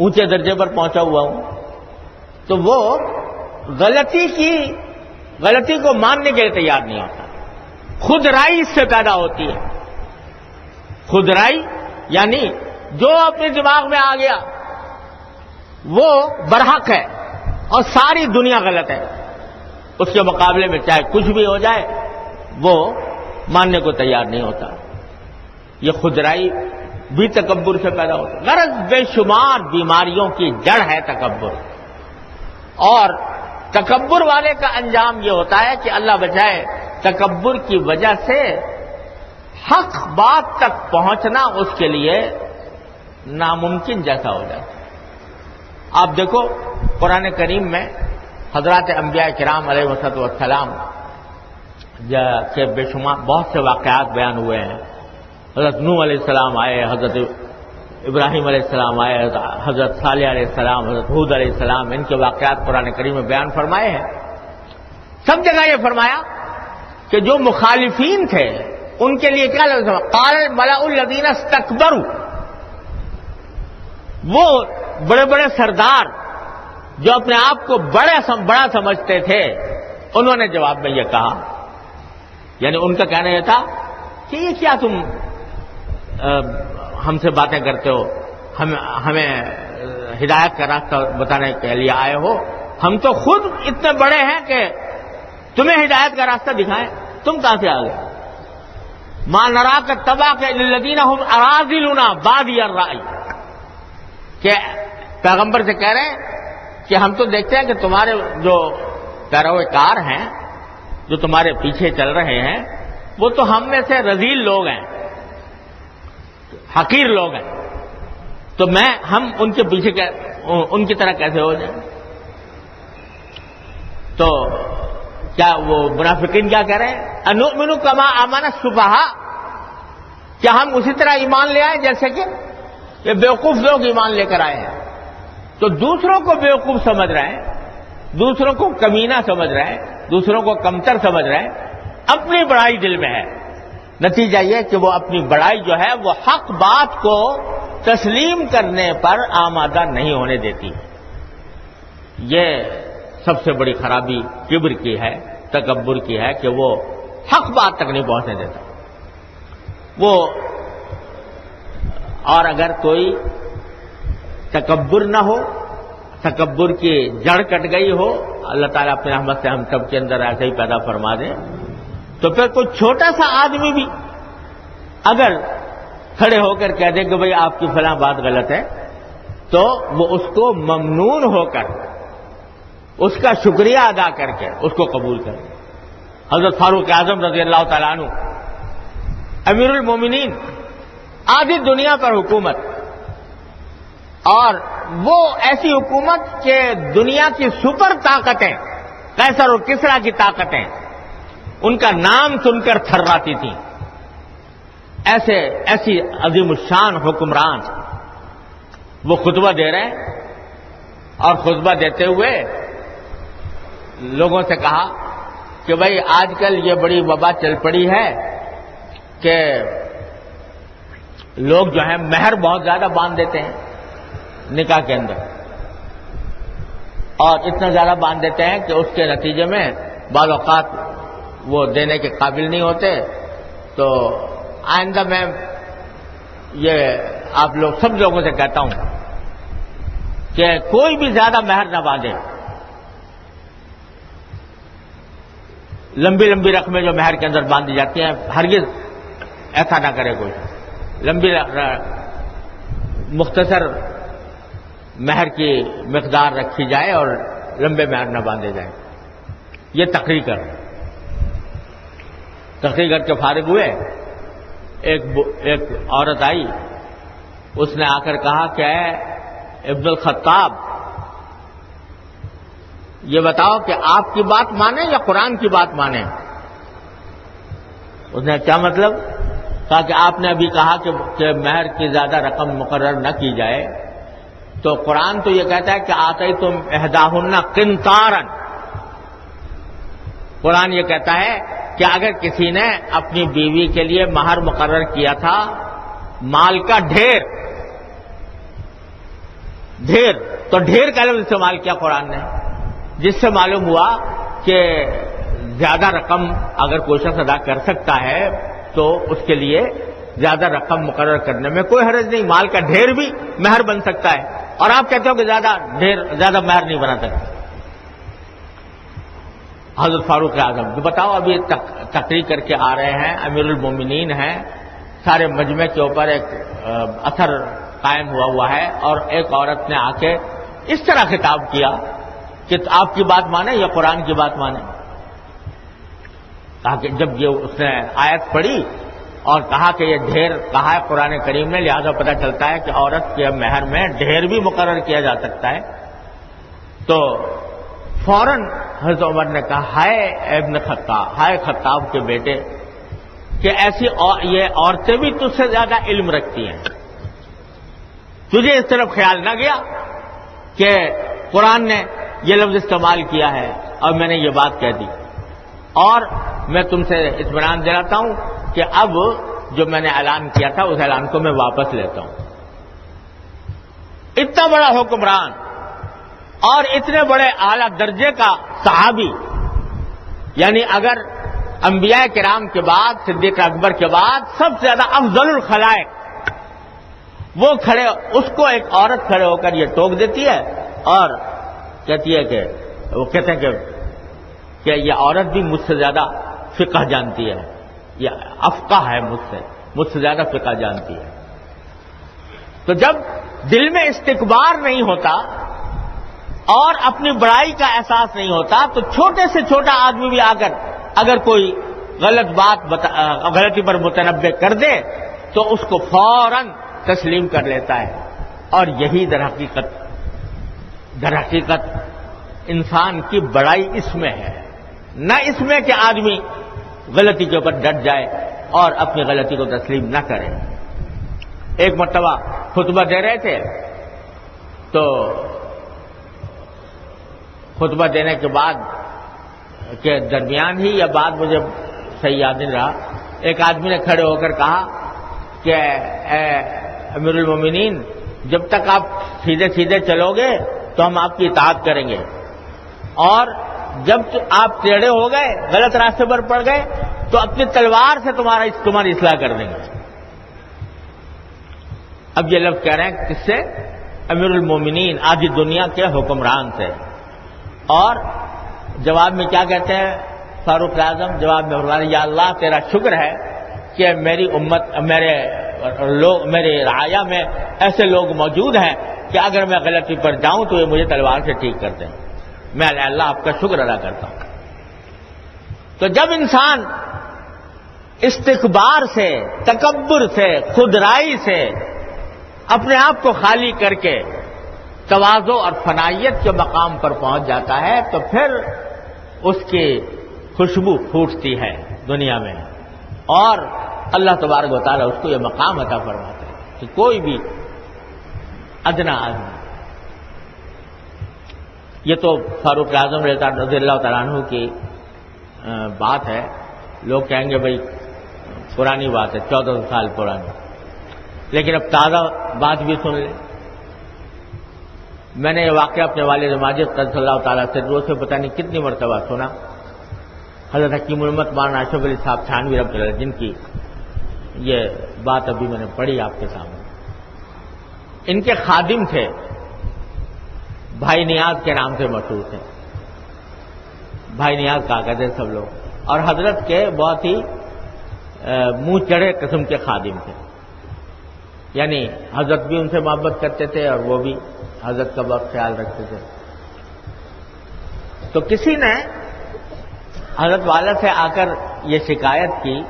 اونچے درجے پر پہنچا ہوا ہوں. تو وہ غلطی کو ماننے کے لیے تیار نہیں ہوتا. خود رائی اس سے پیدا ہوتی ہے. خود رائی یعنی جو اپنے دماغ میں آ گیا وہ برحق ہے اور ساری دنیا غلط ہے، اس کے مقابلے میں چاہے کچھ بھی ہو جائے وہ ماننے کو تیار نہیں ہوتا. یہ خودرائی بھی تکبر سے پیدا ہوتا ہے. غرض بے شمار بیماریوں کی جڑ ہے تکبر، اور تکبر والے کا انجام یہ ہوتا ہے کہ اللہ بچائے تکبر کی وجہ سے حق بات تک پہنچنا اس کے لیے ناممکن جیسا ہو جاتا ہے. آپ دیکھو قرآن کریم میں حضرات انبیاء کرام علیہ والسلام کے بے شمار بہت سے واقعات بیان ہوئے ہیں. حضرت نوح علیہ السلام آئے، حضرت ابراہیم علیہ السلام آئے، حضرت صالح علیہ السلام، حضرت ہود علیہ السلام، ان کے واقعات قرآن کریم میں بیان فرمائے ہیں. سب جگہ یہ فرمایا کہ جو مخالفین تھے ان کے لیے کیا لفظ ہے؟ قال الملأ الذین استکبروا. وہ بڑے بڑے سردار جو اپنے آپ کو بڑا سمجھتے تھے، انہوں نے جواب میں یہ کہا، یعنی ان کا کہنا یہ تھا کہ یہ کیا تم ہم سے باتیں کرتے ہو، ہمیں ہدایت کا راستہ بتانے کے لیے آئے ہو، ہم تو خود اتنے بڑے ہیں کہ تمہیں ہدایت کا راستہ دکھائیں، تم کہاں سے آ گئے؟ ما نراک اتبعک الا الذین هم اراذلنا بادی الرأی. کہ پیغمبر سے کہہ رہے ہیں کہ ہم تو دیکھتے ہیں کہ تمہارے جو پیروکار ہیں، جو تمہارے پیچھے چل رہے ہیں، وہ تو ہم میں سے رذیل لوگ ہیں، حقیر لوگ ہیں، تو ہم ان کے پیچھے ان کی طرح کیسے ہو جائیں؟ تو کیا وہ منافقین کیا کہہ رہے ہیں؟ انؤمن کما آمن السفہاء، کیا ہم اسی طرح ایمان لے آئے جیسے کہ یہ بیوقوف لوگ ایمان لے کر آئے ہیں؟ تو دوسروں کو بیوقوف سمجھ رہے ہیں، دوسروں کو کمینہ سمجھ رہے ہیں، دوسروں کو کمتر سمجھ رہے ہیں، اپنی بڑائی دل میں ہے. نتیجہ یہ کہ وہ اپنی بڑائی جو ہے وہ حق بات کو تسلیم کرنے پر آمادہ نہیں ہونے دیتی. یہ سب سے بڑی خرابی کبر کی ہے، تکبر کی ہے کہ وہ حق بات تک نہیں پہنچنے دیتا. وہ اور اگر کوئی تکبر نہ ہو، تکبر کی جڑ کٹ گئی ہو، اللہ تعالیٰ اپنی رحمت سے ہم سب کے اندر ایسے ہی پیدا فرما دے، تو پھر کوئی چھوٹا سا آدمی بھی اگر کھڑے ہو کر کہہ دے کہ بھئی آپ کی فلاں بات غلط ہے، تو وہ اس کو ممنون ہو کر اس کا شکریہ ادا کر کے اس کو قبول کرے. حضرت فاروق اعظم رضی اللہ تعالیٰ عنہ امیر المومنین، آدھی دنیا پر حکومت، اور وہ ایسی حکومت کہ دنیا کی سپر طاقتیں، قیصر اور کسریٰ کی طاقتیں ان کا نام سن کر تھرراتی تھیں. ایسی عظیم الشان حکمران وہ خطبہ دے رہے ہیں، اور خطبہ دیتے ہوئے لوگوں سے کہا کہ بھئی آج کل یہ بڑی وبا چل پڑی ہے کہ لوگ جو ہیں مہر بہت زیادہ باندھ دیتے ہیں نکاح کے اندر، اور اتنا زیادہ باندھ دیتے ہیں کہ اس کے نتیجے میں بعض اوقات وہ دینے کے قابل نہیں ہوتے. تو آئندہ میں یہ آپ لوگ سب لوگوں سے کہتا ہوں کہ کوئی بھی زیادہ مہر نہ باندھے. لمبی لمبی رقمیں جو مہر کے اندر باندھی جاتی ہیں، ہرگز ایسا نہ کرے کوئی. لمبی مختصر مہر کی مقدار رکھی جائے اور لمبے مہر نہ باندھے جائیں. یہ تقریر کر کے فارغ ہوئے. ایک عورت آئی اس نے آ کر کہا کہ اے ابن الخطاب، یہ بتاؤ کہ آپ کی بات مانیں یا قرآن کی بات مانیں؟ اس نے کیا مطلب؟ کہا کہ آپ نے ابھی کہا کہ مہر کی زیادہ رقم مقرر نہ کی جائے، تو قرآن تو یہ کہتا ہے کہ آتیتم احداہن قنطارا، قرآن یہ کہتا ہے کہ اگر کسی نے اپنی بیوی کے لیے مہر مقرر کیا تھا مال کا ڈھیر، تو ڈھیر کا لفظ استعمال کیا قرآن نے، جس سے معلوم ہوا کہ زیادہ رقم اگر کوئی شخص ادا کر سکتا ہے تو اس کے لیے زیادہ رقم مقرر کرنے میں کوئی حرج نہیں، مال کا ڈھیر بھی مہر بن سکتا ہے، اور آپ کہتے ہو کہ زیادہ مہر نہیں بنا سکتے۔ حضرت فاروق اعظم جو بتاؤ ابھی تقریر کر کے آ رہے ہیں، امیر المومنین ہیں، سارے مجمع کے اوپر ایک اثر قائم ہوا ہے، اور ایک عورت نے آ کے اس طرح خطاب کیا کہ آپ کی بات مانیں یا قرآن کی بات مانیں؟ کہا کہ جب یہ اس نے آیت پڑھی اور کہا کہ یہ ڈھیر کہا ہے قرآن کریم نے، لہذا پتہ چلتا ہے کہ عورت کے مہر میں ڈھیر بھی مقرر کیا جا سکتا ہے، تو فوراً حضرت عمر نے کہا ہائے ابن خطاب، ہائے خطاب کے بیٹے، کہ ایسی یہ عورتیں بھی تجھ سے زیادہ علم رکھتی ہیں، تجھے اس طرف خیال نہ گیا کہ قرآن نے یہ لفظ استعمال کیا ہے اور میں نے یہ بات کہہ دی، اور میں تم سے اطمینان دلاتا ہوں کہ اب جو میں نے اعلان کیا تھا اس اعلان کو میں واپس لیتا ہوں۔ اتنا بڑا حکمران اور اتنے بڑے اعلی درجے کا صحابی، یعنی اگر انبیاء کرام کے بعد، صدیق اکبر کے بعد سب سے زیادہ افضل الخلائق، وہ کھڑے، اس کو ایک عورت کھڑے ہو کر یہ ٹوک دیتی ہے اور کہتی ہے کہ وہ کہتے ہیں کہ یہ عورت بھی مجھ سے زیادہ فقہ جانتی ہے، یہ افقہ ہے مجھ سے زیادہ فقہ جانتی ہے۔ تو جب دل میں استکبار نہیں ہوتا اور اپنی بڑائی کا احساس نہیں ہوتا تو چھوٹے سے چھوٹا آدمی بھی آ کر اگر کوئی غلطی پر متنبہ کر دے تو اس کو فوراً تسلیم کر لیتا ہے، اور یہی در حقیقت انسان کی بڑائی اس میں ہے، نہ اس میں کہ آدمی غلطی کے اوپر ڈٹ جائے اور اپنی غلطی کو تسلیم نہ کرے۔ ایک مرتبہ خطبہ دے رہے تھے، تو خطبہ دینے کے بعد کے درمیان ہی یا بعد مجھے صحیح یاد نہیں رہا، ایک آدمی نے کھڑے ہو کر کہا کہ اے امیر المومنین، جب تک آپ سیدھے سیدھے چلو گے تو ہم آپ کی اطاعت کریں گے، اور جب آپ ٹیڑھے ہو گئے، غلط راستے پر پڑ گئے تو اپنی تلوار سے تمہاری اصلاح کر دیں گے۔ اب یہ لفظ کہہ رہے ہیں کس سے؟ امیر المومنین، آدھی دنیا کے حکمران سے، اور جواب میں کیا کہتے ہیں فاروق اعظم؟ جواب میں فرماتے ہیں یا اللہ تیرا شکر ہے کہ میری امت، میرے رعایا میں ایسے لوگ موجود ہیں کہ اگر میں غلطی پر جاؤں تو یہ مجھے تلوار سے ٹھیک کر دیں، میں اللہ آپ کا شکر ادا کرتا ہوں۔ تو جب انسان استکبار سے، تکبر سے، خودرائی سے اپنے آپ کو خالی کر کے تواضع اور فنائیت کے مقام پر پہنچ جاتا ہے تو پھر اس کی خوشبو پھوٹتی ہے دنیا میں، اور اللہ تبارک و تعالیٰ اس کو یہ مقام عطا فرماتا ہے کہ کوئی بھی ادنا آدمی، یہ تو فاروق اعظم رضی اللہ تعالیٰ عنہ کی بات ہے، لوگ کہیں گے بھائی پرانی بات ہے، 1400 سال پرانی، لیکن اب تازہ بات بھی سن لیں۔ میں نے یہ واقعہ اپنے والد ماجد صلی اللہ تعالیٰ سے سے پتہ نہیں کتنی مرتبہ سنا۔ حضرت حکیم الامت مولانا اشرف علی صاحب تھانوی رحمۃ اللہ جن کی یہ بات ابھی میں نے پڑھی آپ کے سامنے، ان کے خادم تھے، بھائی نیاز کے نام سے مشہور تھے، بھائی نیاز کہا کرتے سب لوگ، اور حضرت کے بہت ہی منہ چڑھے قسم کے خادم تھے، یعنی حضرت بھی ان سے محبت کرتے تھے اور وہ بھی حضرت کا بہت خیال رکھتے تھے۔ تو کسی نے حضرت والا سے آ کر یہ شکایت کی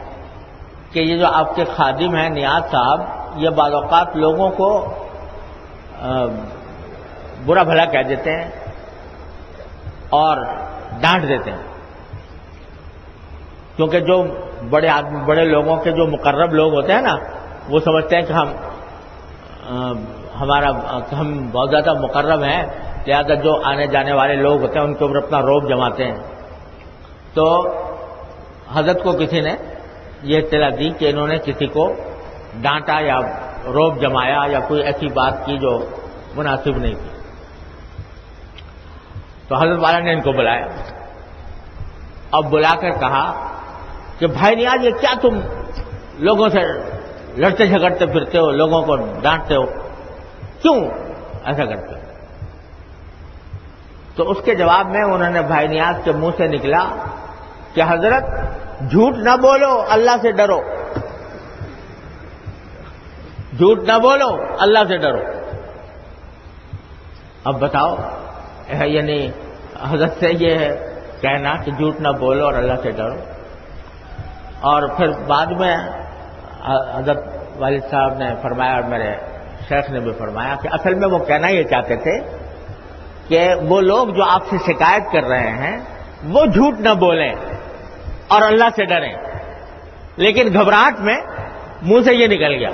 کہ یہ جو آپ کے خادم ہیں نیاز صاحب، یہ بعض اوقات لوگوں کو برا بھلا کہہ دیتے ہیں اور ڈانٹ دیتے ہیں، کیونکہ جو بڑے آدمی، بڑے لوگوں کے جو مقرب لوگ ہوتے ہیں نا، وہ سمجھتے ہیں کہ ہم بہت زیادہ مقرب ہیں، لہذا جو آنے جانے والے لوگ ہوتے ہیں ان کے اوپر اپنا روب جماتے ہیں۔ تو حضرت کو کسی نے یہ اطلاع دی کہ انہوں نے کسی کو ڈانٹا یا روب جمایا یا کوئی ایسی بات کی جو مناسب نہیں تھی۔ تو حضرت والا نے ان کو بلایا، اب بلا کر کہا کہ بھائی نیاز، یہ کیا تم لوگوں سے لڑتے جھگڑتے پھرتے ہو، لوگوں کو ڈانٹتے ہو، کیوں ایسا کرتے ہو؟ تو اس کے جواب میں انہوں نے بھائی نیاز کے منہ سے نکلا کہ حضرت جھوٹ نہ بولو، اللہ سے ڈرو، جھوٹ نہ بولو، اللہ سے ڈرو۔ اب بتاؤ، یعنی حضرت سے یہ کہنا کہ جھوٹ نہ بولو اور اللہ سے ڈرو، اور پھر بعد میں حضرت والد صاحب نے فرمایا اور میرے شیخ نے بھی فرمایا کہ اصل میں وہ کہنا یہ چاہتے تھے کہ وہ لوگ جو آپ سے شکایت کر رہے ہیں وہ جھوٹ نہ بولیں اور اللہ سے ڈریں، لیکن گھبراہٹ میں منہ سے یہ نکل گیا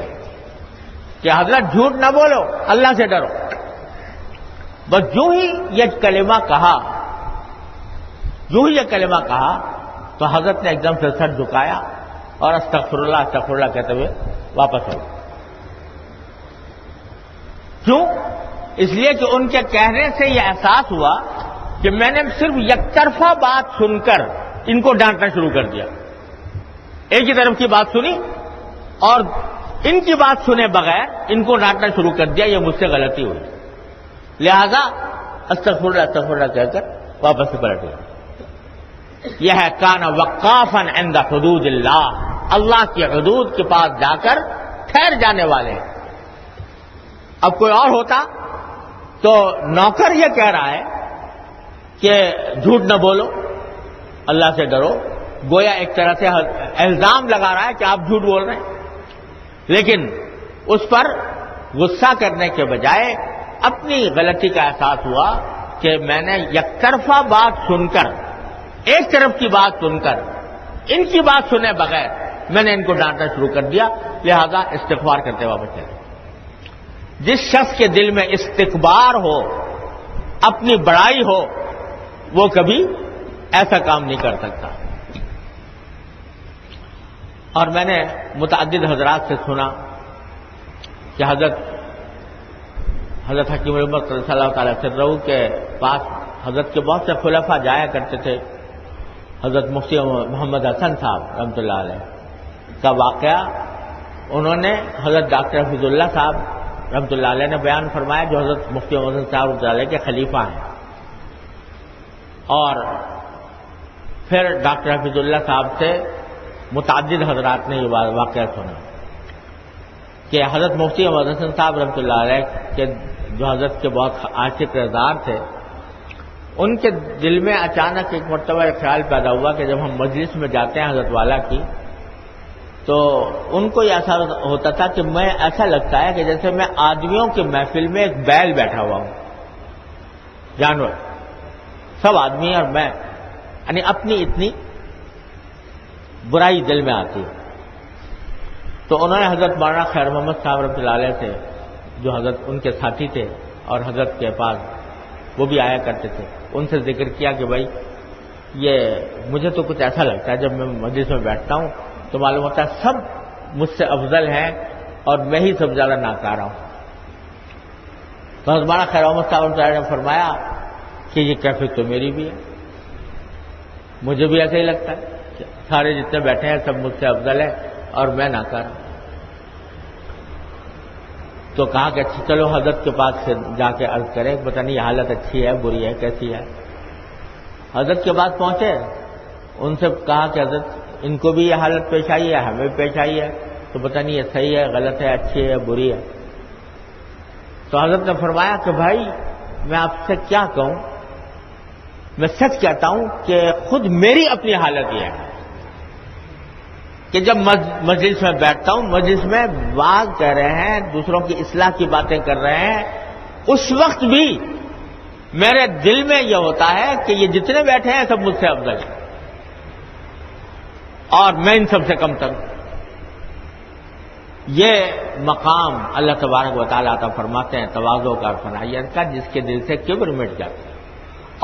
کہ حضرت جھوٹ نہ بولو، اللہ سے ڈرو۔ بس جو ہی یہ کلمہ کہا تو حضرت نے ایک دم سے سر جھکایا اور استغفر اللہ کہتے ہوئے واپس ہو گئے۔ کیوں؟ اس لیے کہ ان کے کہنے سے یہ احساس ہوا کہ میں نے صرف یک طرفہ بات سن کر ان کو ڈانٹنا شروع کر دیا، ایک ہی طرف کی بات سنی اور ان کی بات سنے بغیر ان کو ڈانٹنا شروع کر دیا، یہ مجھ سے غلطی ہوئی، لہذا استغفر اللہ کہہ کر واپس سے پلٹ گیا۔ یہ ہے کان وقافا عند حدود اللہ کی حدود کے پاس جا کر ٹھہر جانے والے ہیں۔ اب کوئی اور ہوتا تو نوکر یہ کہہ رہا ہے کہ جھوٹ نہ بولو، اللہ سے ڈرو، گویا ایک طرح سے الزام لگا رہا ہے کہ آپ جھوٹ بول رہے ہیں، لیکن اس پر غصہ کرنے کے بجائے اپنی غلطی کا احساس ہوا کہ میں نے یک طرفہ بات سن کر، ایک طرف کی بات سن کر، ان کی بات سنے بغیر میں نے ان کو ڈانٹنا شروع کر دیا، لہذا استغفار کرتے واپس چلے۔ جس شخص کے دل میں استکبار ہو، اپنی بڑائی ہو، وہ کبھی ایسا کام نہیں کر سکتا۔ اور میں نے متعدد حضرات سے سنا کہ حضرت حکیم الامت صلی اللہ تعالی وسلم کے پاس حضرت کے بہت سے خلفاء جایا کرتے تھے۔ حضرت مفتی محمد حسن صاحب رحمۃ اللہ علیہ کا واقعہ انہوں نے حضرت ڈاکٹر حفیظ اللہ صاحب رحمۃ اللہ علیہ نے بیان فرمایا، جو حضرت مفتی محمد حسن صاحب رحمۃ اللہ علیہ کے خلیفہ ہیں۔ اور پھر ڈاکٹر حفیظ اللہ صاحب سے متعدد حضرات نے یہ واقعہ سنا کہ حضرت مفتی محمد حسن صاحب رحمۃ اللہ علیہ کے جو حضرت کے بہت عاشق رضدار تھے، ان کے دل میں اچانک ایک مرتبہ خیال پیدا ہوا کہ جب ہم مجلس میں جاتے ہیں حضرت والا کی، تو ان کو یہ ایسا ہوتا تھا کہ میں ایسا لگتا ہے کہ جیسے میں آدمیوں کی محفل میں ایک بیل بیٹھا ہوا ہوں، جانور سب آدمی اور میں، یعنی اپنی اتنی برائی دل میں آتی ہے۔ تو انہوں نے حضرت مولانا خیر محمد صاحب رحمۃ اللہ علیہ سے، جو حضرت ان کے ساتھی تھے اور حضرت کے پاس وہ بھی آیا کرتے تھے، ان سے ذکر کیا کہ بھائی یہ مجھے تو کچھ ایسا لگتا ہے جب میں مجلس میں بیٹھتا ہوں تو معلوم ہوتا ہے سب مجھ سے افضل ہیں اور میں ہی سب زیادہ ناکارہ ہوں۔ تو حضرت مولانا خیر محمد صاحب رحمۃ اللہ علیہ نے فرمایا کہ یہ کیفیت تو میری بھی ہے، مجھے بھی ایسا ہی لگتا ہے، سارے جتنے بیٹھے ہیں سب مجھ سے افضل ہے اور میں ناکارہ ہوں۔ تو کہا کہ چلو حضرت کے پاس سے جا کے عرض کریں، پتہ نہیں یہ حالت اچھی ہے بری ہے کیسی ہے۔ حضرت کے پاس پہنچے، ان سے کہا کہ حضرت ان کو بھی یہ حالت پیش آئی ہے، ہمیں بھی پیش آئی ہے، تو پتہ نہیں یہ صحیح ہے غلط ہے اچھی ہے بری ہے۔ تو حضرت نے فرمایا کہ بھائی میں آپ سے کیا کہوں، میں سچ کہتا ہوں کہ خود میری اپنی حالت یہ ہے کہ جب مجلس میں بیٹھتا ہوں، مجلس میں واعظ کر رہے ہیں، دوسروں کی اصلاح کی باتیں کر رہے ہیں، اس وقت بھی میرے دل میں یہ ہوتا ہے کہ یہ جتنے بیٹھے ہیں سب مجھ سے افضل ہیں اور میں ان سب سے کم تر ہوں۔ یہ مقام اللہ تبارک و تعالیٰ عطا فرماتے ہیں تواضع کا اور فنائیت کا، جس کے دل سے کبر مٹ جاتا ہے۔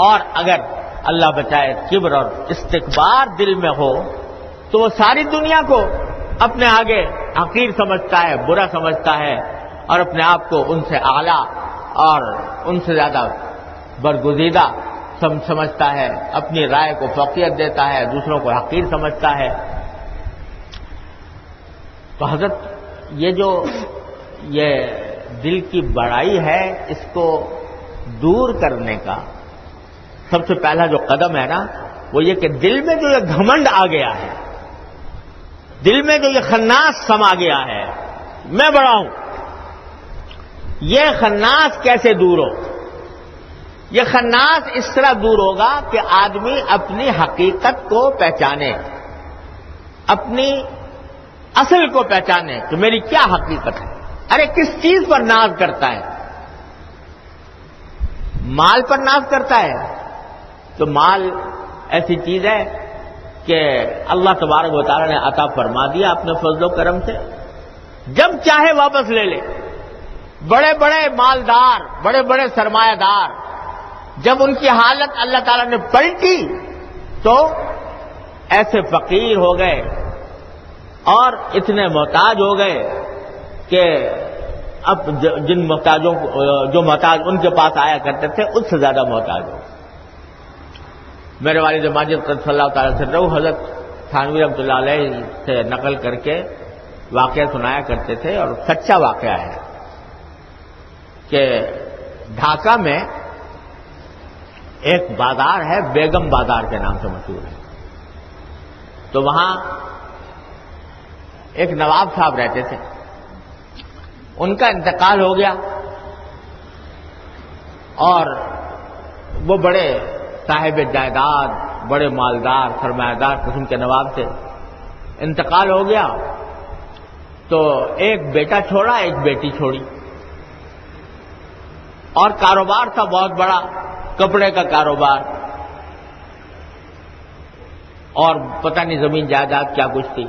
اور اگر اللہ بچائے کبر اور استکبار دل میں ہو تو وہ ساری دنیا کو اپنے آگے حقیر سمجھتا ہے، برا سمجھتا ہے، اور اپنے آپ کو ان سے اعلیٰ اور ان سے زیادہ برگزیدہ سمجھتا ہے، اپنی رائے کو فوقیت دیتا ہے، دوسروں کو حقیر سمجھتا ہے۔ تو حضرت یہ دل کی بڑائی ہے، اس کو دور کرنے کا سب سے پہلا جو قدم ہے نا، وہ یہ کہ دل میں جو یہ گھمنڈ آ گیا ہے، دل میں جو یہ خناس سما گیا ہے، میں بڑا ہوں، یہ خناس کیسے دور ہو؟ یہ خناس اس طرح دور ہوگا کہ آدمی اپنی حقیقت کو پہچانے، اپنی اصل کو پہچانے کہ میری کیا حقیقت ہے۔ ارے کس چیز پر ناز کرتا ہے؟ مال پر ناز کرتا ہے تو مال ایسی چیز ہے کہ اللہ تبارک و تعالیٰ نے عطا فرما دیا اپنے فضل و کرم سے، جب چاہے واپس لے لے۔ بڑے بڑے مالدار، بڑے بڑے سرمایہ دار، جب ان کی حالت اللہ تعالیٰ نے پلٹی تو ایسے فقیر ہو گئے اور اتنے محتاج ہو گئے کہ اب جن محتاجوں جو محتاج ان کے پاس آیا کرتے تھے اس سے زیادہ محتاج ہو۔ میرے والد ماجد صلی اللہ تعالی سے رہو حضرت تھانوی رحمۃ اللہ علیہ سے نقل کر کے واقعہ سنایا کرتے تھے، اور سچا واقعہ ہے کہ ڈھاکہ میں ایک بازار ہے، بیگم بازار کے نام سے مشہور ہے۔ تو وہاں ایک نواب صاحب رہتے تھے، ان کا انتقال ہو گیا اور وہ بڑے صاحب جائیداد، بڑے مالدار سرمایہ دار قسم کے نواب تھے۔ انتقال ہو گیا تو ایک بیٹا چھوڑا، ایک بیٹی چھوڑی، اور کاروبار تھا بہت بڑا، کپڑے کا کاروبار، اور پتہ نہیں زمین جائیداد کیا کچھ تھی۔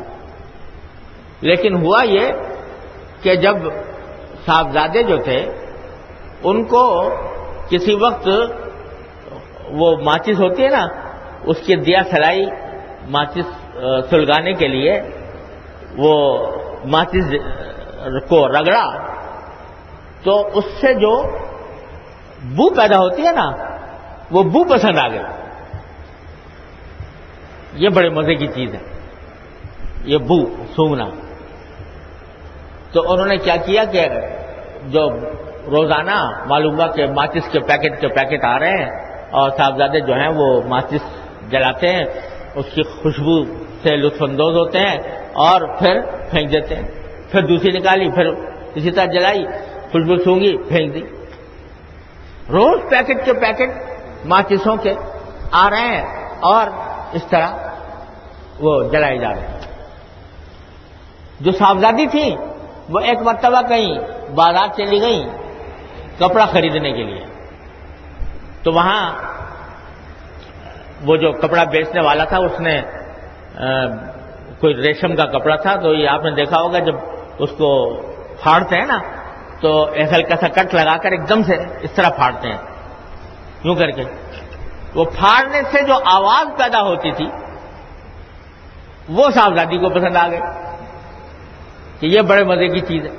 لیکن ہوا یہ کہ جب صاحبزادے جو تھے ان کو کسی وقت وہ ماچس ہوتی ہے نا، اس کی دیا سلائی ماچس سلگانے کے لیے وہ ماچس کو رگڑا تو اس سے جو بو پیدا ہوتی ہے نا، وہ بو پسند آ گئی۔ یہ بڑے مزے کی چیز ہے یہ بو سونگنا۔ تو انہوں نے کیا کیا کہ جو روزانہ معلوم ہوا کہ ماچس کے پیکٹ آ رہے ہیں اور صاحبزادے جو ہیں وہ ماچس جلاتے ہیں، اس کی خوشبو سے لطف اندوز ہوتے ہیں اور پھر پھینک دیتے ہیں، پھر دوسری نکالی، پھر اسی طرح جلائی، خوشبو سونگی، پھینک دی۔ روز پیکٹ ماچسوں کے آ رہے ہیں اور اس طرح وہ جلائے جا رہے ہیں۔ جو صاحبزادی تھی وہ ایک مرتبہ کہیں بازار چلی گئی کپڑا خریدنے کے لیے، تو وہاں وہ جو کپڑا بیچنے والا تھا اس نے کوئی ریشم کا کپڑا تھا، تو یہ آپ نے دیکھا ہوگا جب اس کو پھاڑتے ہیں نا تو ایک ہلکا سا کٹ لگا کر ایک دم سے اس طرح پھاڑتے ہیں، یوں کر کے۔ وہ پھاڑنے سے جو آواز پیدا ہوتی تھی وہ صاحبزادی کو پسند آ گئی کہ یہ بڑے مزے کی چیز ہے۔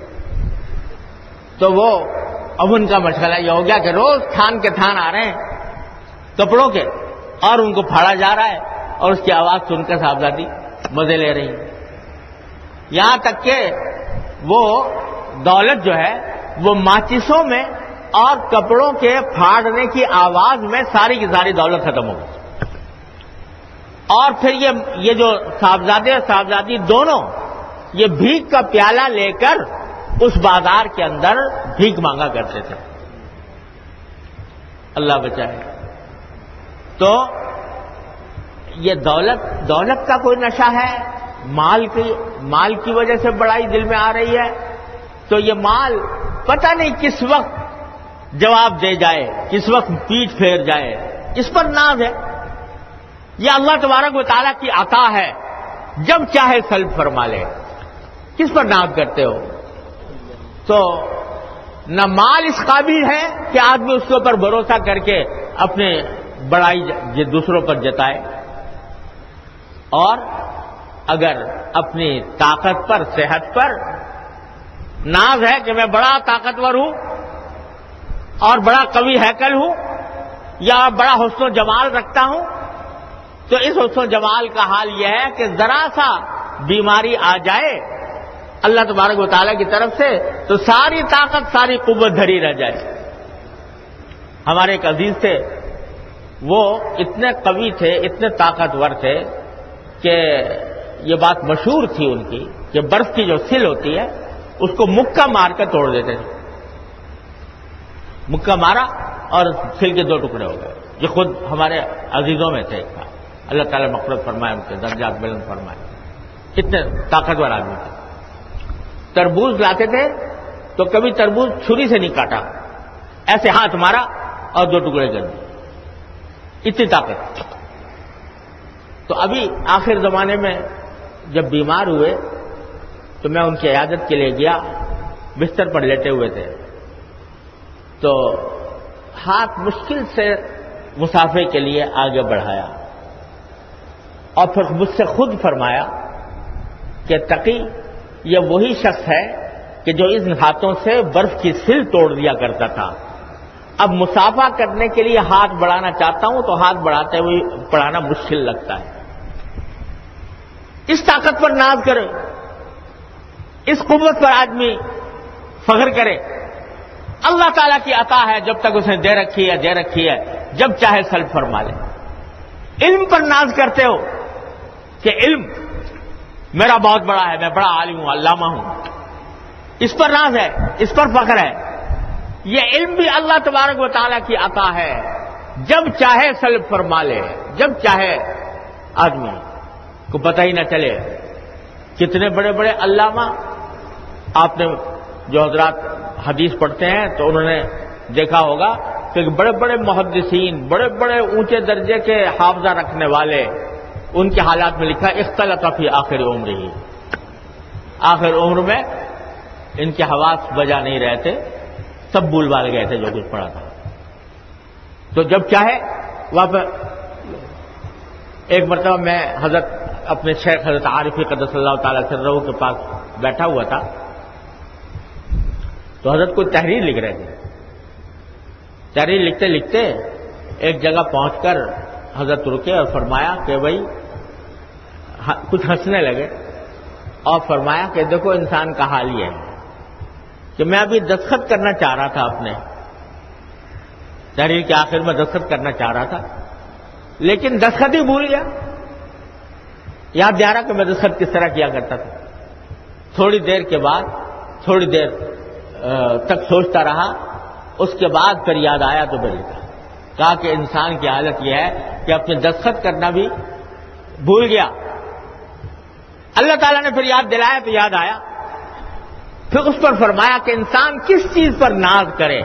تو وہ اب ان کا مشغلہ یہ ہو گیا کہ روز تھان کے تھان آ رہے ہیں کپڑوں کے اور ان کو پھاڑا جا رہا ہے، اور اس کی آواز سن کر صاحبزادی مزے لے رہی ہیں، یہاں تک کہ وہ دولت جو ہے وہ ماچسوں میں اور کپڑوں کے پھاڑنے کی آواز میں ساری کی ساری دولت ختم ہو گئی۔ اور پھر یہ جو صاحبزادے اور صاحبزادی دونوں یہ بھیک کا پیالہ لے کر اس بازار کے اندر بھیک مانگا کرتے تھے، اللہ بچائے۔ تو یہ دولت کا کوئی نشہ ہے، مال کی وجہ سے بڑائی دل میں آ رہی ہے تو یہ مال پتہ نہیں کس وقت جواب دے جائے، کس وقت پیٹھ پھیر جائے، اس پر ناز ہے۔ یہ اللہ تبارک و تعالیٰ کی عطا ہے، جب چاہے سلب فرما لے۔ کس پر ناز کرتے ہو؟ تو نہ مال اس قابل ہے کہ آدمی اس کے اوپر بھروسہ کر کے اپنے بڑائی دوسروں پر جتائے، اور اگر اپنی طاقت پر، صحت پر ناز ہے کہ میں بڑا طاقتور ہوں اور بڑا قوی ہیکل ہوں یا بڑا حسن و جمال رکھتا ہوں، تو اس حسن و جمال کا حال یہ ہے کہ ذرا سا بیماری آ جائے اللہ تبارک و تعالیٰ کی طرف سے تو ساری طاقت، ساری قوت دھری رہ جائے۔ ہمارے ایک عزیز تھے، وہ اتنے قوی تھے، اتنے طاقتور تھے کہ یہ بات مشہور تھی ان کی کہ برف کی جو سل ہوتی ہے اس کو مکہ مار کر توڑ دیتے تھے۔ مکہ مارا اور سل کے 2 ٹکڑے ہو گئے۔ یہ خود ہمارے عزیزوں میں تھے، اللہ تعالیٰ مغفرت فرمائے، ان کے درجات بلند فرمائے۔ اتنے طاقتور آدمی تھے۔ تربوز لاتے تھے تو کبھی تربوز چھری سے نہیں کاٹا، ایسے ہاتھ مارا اور 2 ٹکڑے کر دیے، اتنی طاقت۔ تو ابھی آخر زمانے میں جب بیمار ہوئے تو میں ان کی عیادت کے لیے گیا، بستر پر لیٹے ہوئے تھے، تو ہاتھ مشکل سے مسافے کے لیے آگے بڑھایا اور پھر مجھ سے خود فرمایا کہ تقی، یہ وہی شخص ہے کہ جو ان ہاتھوں سے برف کی سل توڑ دیا کرتا تھا، اب مسافہ کرنے کے لیے ہاتھ بڑھانا چاہتا ہوں تو ہاتھ بڑھاتے ہوئے بڑھانا مشکل لگتا ہے۔ اس طاقت پر ناز کرے، اس قوت پر آدمی فخر کرے۔ اللہ تعالیٰ کی عطا ہے، جب تک اس نے دے رکھی ہے، جب چاہے سلب فرما لے۔ علم پر ناز کرتے ہو کہ علم میرا بہت بڑا ہے، میں بڑا عالم ہوں، علامہ ہوں، اس پر ناز ہے، اس پر فخر ہے۔ یہ علم بھی اللہ تبارک و تعالیٰ کی عطا ہے، جب چاہے سلب فرما لے، جب چاہے آدمی کو پتہ ہی نہ چلے۔ کتنے بڑے بڑے علامہ، آپ نے جو حضرات حدیث پڑھتے ہیں تو انہوں نے دیکھا ہوگا کہ بڑے بڑے محدثین، بڑے بڑے اونچے درجے کے حافظہ رکھنے والے، ان کے حالات میں لکھا اختلط فی آخر عمرہ، آخر عمر میں ان کے حواس بجا نہیں رہے تھے، سب بھول بھال گئے تھے جو کچھ پڑھا تھا۔ تو جب چاہے وہاں پہ ایک مرتبہ میں حضرت اپنے شیخ حضرت عارفی قدس اللہ تعالی سرہ کے پاس بیٹھا ہوا تھا، تو حضرت کوئی تحریر لکھ رہے تھے۔ تحریر لکھتے لکھتے ایک جگہ پہنچ کر حضرت رکے اور فرمایا کہ بھائی، کچھ ہنسنے لگے اور فرمایا کہ دیکھو انسان کا حال یہ ہے کہ میں ابھی دستخط کرنا چاہ رہا تھا، اپنے تحریر کے آخر میں دستخط کرنا چاہ رہا تھا، لیکن دستخط ہی بھول گیا، یاد آ رہا کہ میں دستخط کس طرح کیا کرتا تھا۔ تھوڑی دیر کے بعد، تھوڑی دیر تک سوچتا رہا، اس کے بعد پھر یاد آیا تو پھر کہا کہ انسان کی حالت یہ ہے کہ اپنے دستخط کرنا بھی بھول گیا۔ اللہ تعالیٰ نے پھر یاد دلایا تو یاد آیا، پھر اس پر فرمایا کہ انسان کس چیز پر ناز کرے،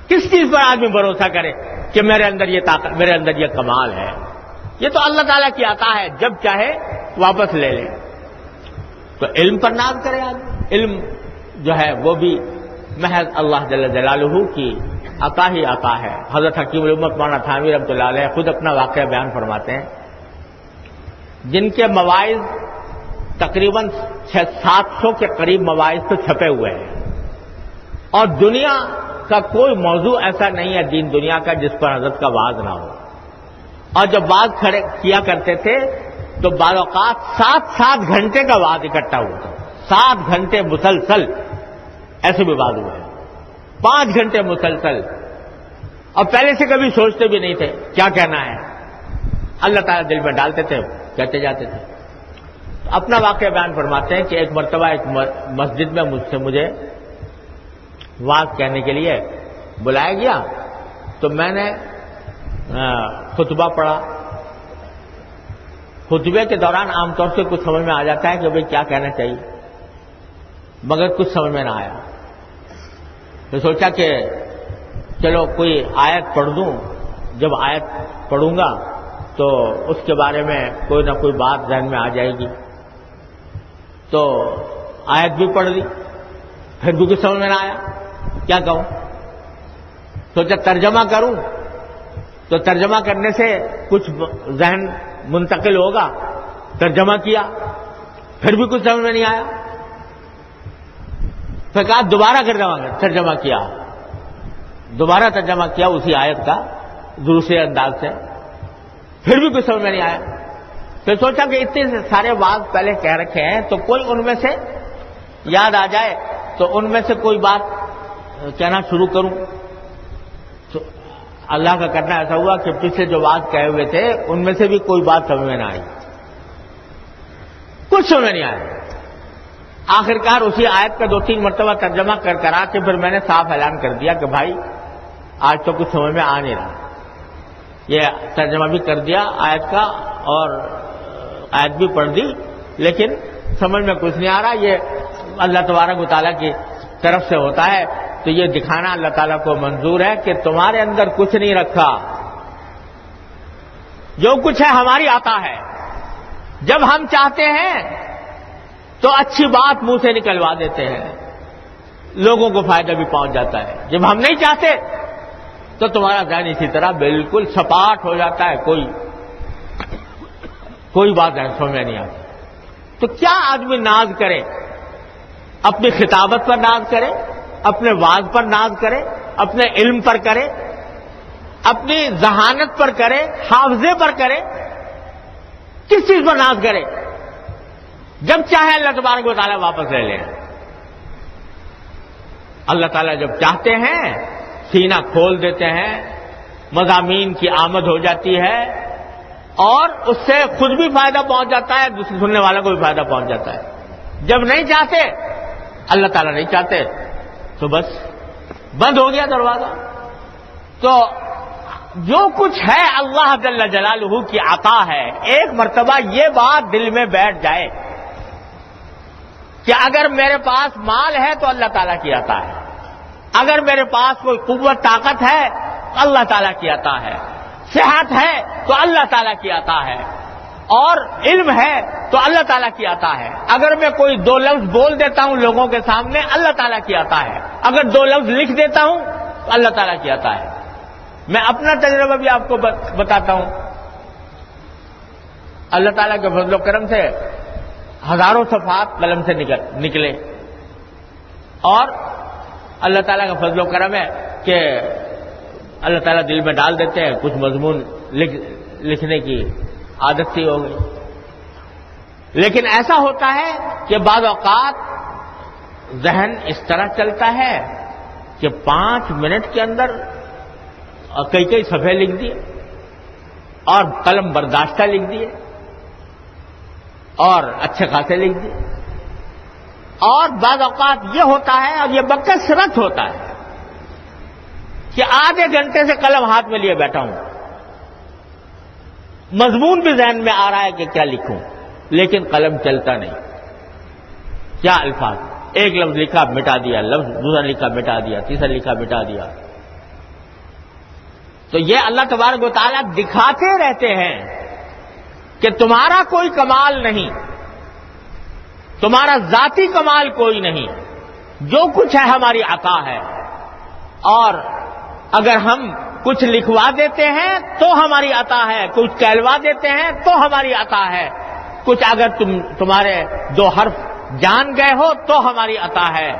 کس چیز پر آدمی بھروسہ کرے کہ میرے اندر یہ طاقت، میرے اندر یہ کمال ہے۔ یہ تو اللہ تعالیٰ کی عطا ہے، جب چاہے واپس لے لے۔ تو علم پر ناز کرے آدمی، علم جو ہے وہ بھی محض اللہ جل جلالہ کی عطا ہی عطا ہے۔ حضرت حکیم الامت مولانا تھانوی رحمۃ اللہ علیہ خود اپنا واقعہ بیان فرماتے ہیں، جن کے مواعظ تقریباً 700 کے قریب مواعظ تو چھپے ہوئے ہیں، اور دنیا کا کوئی موضوع ایسا نہیں ہے دین دنیا کا جس پر حضرت کا وعظ نہ ہو۔ اور جب وعظ کھڑے کیا کرتے تھے تو بعض اوقات 7 گھنٹے کا وعظ اکٹھا ہوا تھا، 7 گھنٹے مسلسل، ایسے بھی وعظ ہوئے، 5 گھنٹے مسلسل، اور پہلے سے کبھی سوچتے بھی نہیں تھے کیا کہنا ہے، اللہ تعالیٰ دل میں ڈالتے تھے، کہتے جاتے تھے۔ اپنا واقعہ بیان فرماتے ہیں کہ ایک مرتبہ ایک مسجد میں مجھے وعظ کہنے کے لیے بلایا گیا، تو میں نے خطبہ پڑھا، خطبے کے دوران عام طور سے کچھ سمجھ میں آ جاتا ہے کہ بھئی کیا کہنا چاہیے، مگر کچھ سمجھ میں نہ آیا تو سوچا کہ چلو کوئی آیت پڑھ دوں، جب آیت پڑھوں گا تو اس کے بارے میں کوئی نہ کوئی بات ذہن میں آ جائے گی۔ تو آیت بھی پڑھ لی، پھر بھی کچھ سمجھ میں نہ آیا، کیا کہوں؟ سوچا ترجمہ کروں، تو ترجمہ کرنے سے کچھ ذہن منتقل ہوگا، ترجمہ کیا، پھر بھی کچھ سمجھ میں نہیں آیا، پھر کہا دوبارہ ترجمہ کیا، دوبارہ ترجمہ کیا اسی آیت کا دوسرے انداز سے، پھر بھی کچھ سمجھ میں نہیں آیا۔ پھر سوچا کہ اتنے سارے بات پہلے کہہ رکھے ہیں تو کوئی ان میں سے یاد آ جائے تو ان میں سے کوئی بات کہنا شروع کروں۔ تو اللہ کا کرنا ایسا ہوا کہ پچھلے جو بات کہے ہوئے تھے ان میں سے بھی کوئی بات سمجھ میں نہ آئی، کچھ سمجھ میں نہیں آیا۔ آخرکار اسی آیت کا 2-3 مرتبہ ترجمہ کرا کے پھر میں نے صاف اعلان کر دیا کہ بھائی آج تو کچھ سمجھ میں آ نہیں رہا۔ یہ ترجمہ بھی کر دیا آیت کا اور آیت بھی پڑھ دی، لیکن سمجھ میں کچھ نہیں آ رہا، یہ اللہ تبارک و تعالیٰ کی طرف سے ہوتا ہے۔ تو یہ دکھانا اللہ تعالیٰ کو منظور ہے کہ تمہارے اندر کچھ نہیں رکھا، جو کچھ ہے ہماری عطا ہے۔ جب ہم چاہتے ہیں تو اچھی بات منہ سے نکلوا دیتے ہیں، لوگوں کو فائدہ بھی پہنچ جاتا ہے۔ جب ہم نہیں چاہتے تو تمہارا ذہن اسی طرح بالکل سپاٹ ہو جاتا ہے، کوئی بات سمجھ میں نہیں آتی۔ تو کیا آدمی ناز کرے؟ اپنی خطابت پر ناز کرے، اپنے واز پر ناز کرے، اپنے علم پر کرے، اپنی ذہانت پر کرے، حافظے پر کرے، کس چیز پر ناز کرے؟ جب چاہے اللہ تبارک و تعالیٰ واپس لے لیں۔ اللہ تعالیٰ جب چاہتے ہیں سینہ کھول دیتے ہیں، مضامین کی آمد ہو جاتی ہے اور اس سے خود بھی فائدہ پہنچ جاتا ہے، دوسرے سننے والوں کو بھی فائدہ پہنچ جاتا ہے۔ جب نہیں چاہتے، اللہ تعالیٰ نہیں چاہتے تو بس بند ہو گیا دروازہ۔ تو جو کچھ ہے اللہ جل جلالہ کی عطا ہے۔ ایک مرتبہ یہ بات دل میں بیٹھ جائے کہ اگر میرے پاس مال ہے تو اللہ تعالیٰ کی عطا ہے، اگر میرے پاس کوئی قوت طاقت ہے تو اللہ تعالیٰ کی عطا ہے، صحت ہے تو اللہ تعالیٰ کی عطا ہے، اور علم ہے تو اللہ تعالیٰ کی عطا ہے۔ اگر میں کوئی 2 لفظ بول دیتا ہوں لوگوں کے سامنے، اللہ تعالیٰ کی عطا ہے۔ اگر 2 لفظ لکھ دیتا ہوں تو اللہ تعالیٰ کی عطا ہے۔ میں اپنا تجربہ بھی آپ کو بتاتا ہوں۔ اللہ تعالیٰ کے فضل و کرم سے ہزاروں صفحات قلم سے نکلے، اور اللہ تعالیٰ کا فضل و کرم ہے کہ اللہ تعالیٰ دل میں ڈال دیتے ہیں، کچھ مضمون لکھنے کی عادت سی ہو گئی۔ لیکن ایسا ہوتا ہے کہ بعض اوقات ذہن اس طرح چلتا ہے کہ 5 منٹ کے اندر کئی صفحے لکھ دیے اور قلم برداشتہ لکھ دیے اور اچھے خاصے لکھ دیے۔ اور بعض اوقات یہ ہوتا ہے، اور یہ بکثرت ہوتا ہے، کہ آدھے گھنٹے سے قلم ہاتھ میں لیے بیٹھا ہوں، مضمون بھی ذہن میں آ رہا ہے کہ کیا لکھوں، لیکن قلم چلتا نہیں۔ کیا الفاظ، ایک لفظ لکھا مٹا دیا، لفظ دوسرا لکھا مٹا دیا، تیسرا لکھا مٹا دیا۔ تو یہ اللہ تبارک و تعالیٰ دکھاتے رہتے ہیں کہ تمہارا کوئی کمال نہیں، تمہارا ذاتی کمال کوئی نہیں، جو کچھ ہے ہماری عطا ہے۔ اور اگر ہم کچھ لکھوا دیتے ہیں تو ہماری عطا ہے، کچھ کہلوا دیتے ہیں تو ہماری عطا ہے، کچھ اگر تمہارے 2 حرف جان گئے ہو تو ہماری عطا ہے۔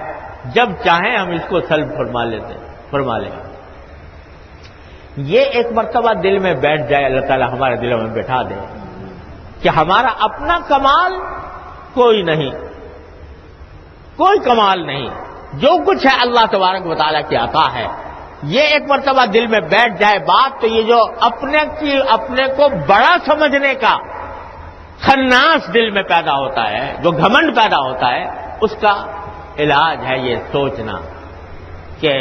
جب چاہیں ہم اس کو سلب فرما لیں۔ یہ ایک مرتبہ دل میں بیٹھ جائے، اللہ تعالیٰ ہمارے دلوں میں بٹھا دے کہ ہمارا اپنا کمال کوئی نہیں، کوئی کمال نہیں، جو کچھ ہے اللہ تبارک و تعالیٰ کی عطا ہے۔ یہ ایک مرتبہ دل میں بیٹھ جائے بات، تو یہ جو اپنے کو بڑا سمجھنے کا خناس دل میں پیدا ہوتا ہے، جو گھمنڈ پیدا ہوتا ہے، اس کا علاج ہے یہ سوچنا کہ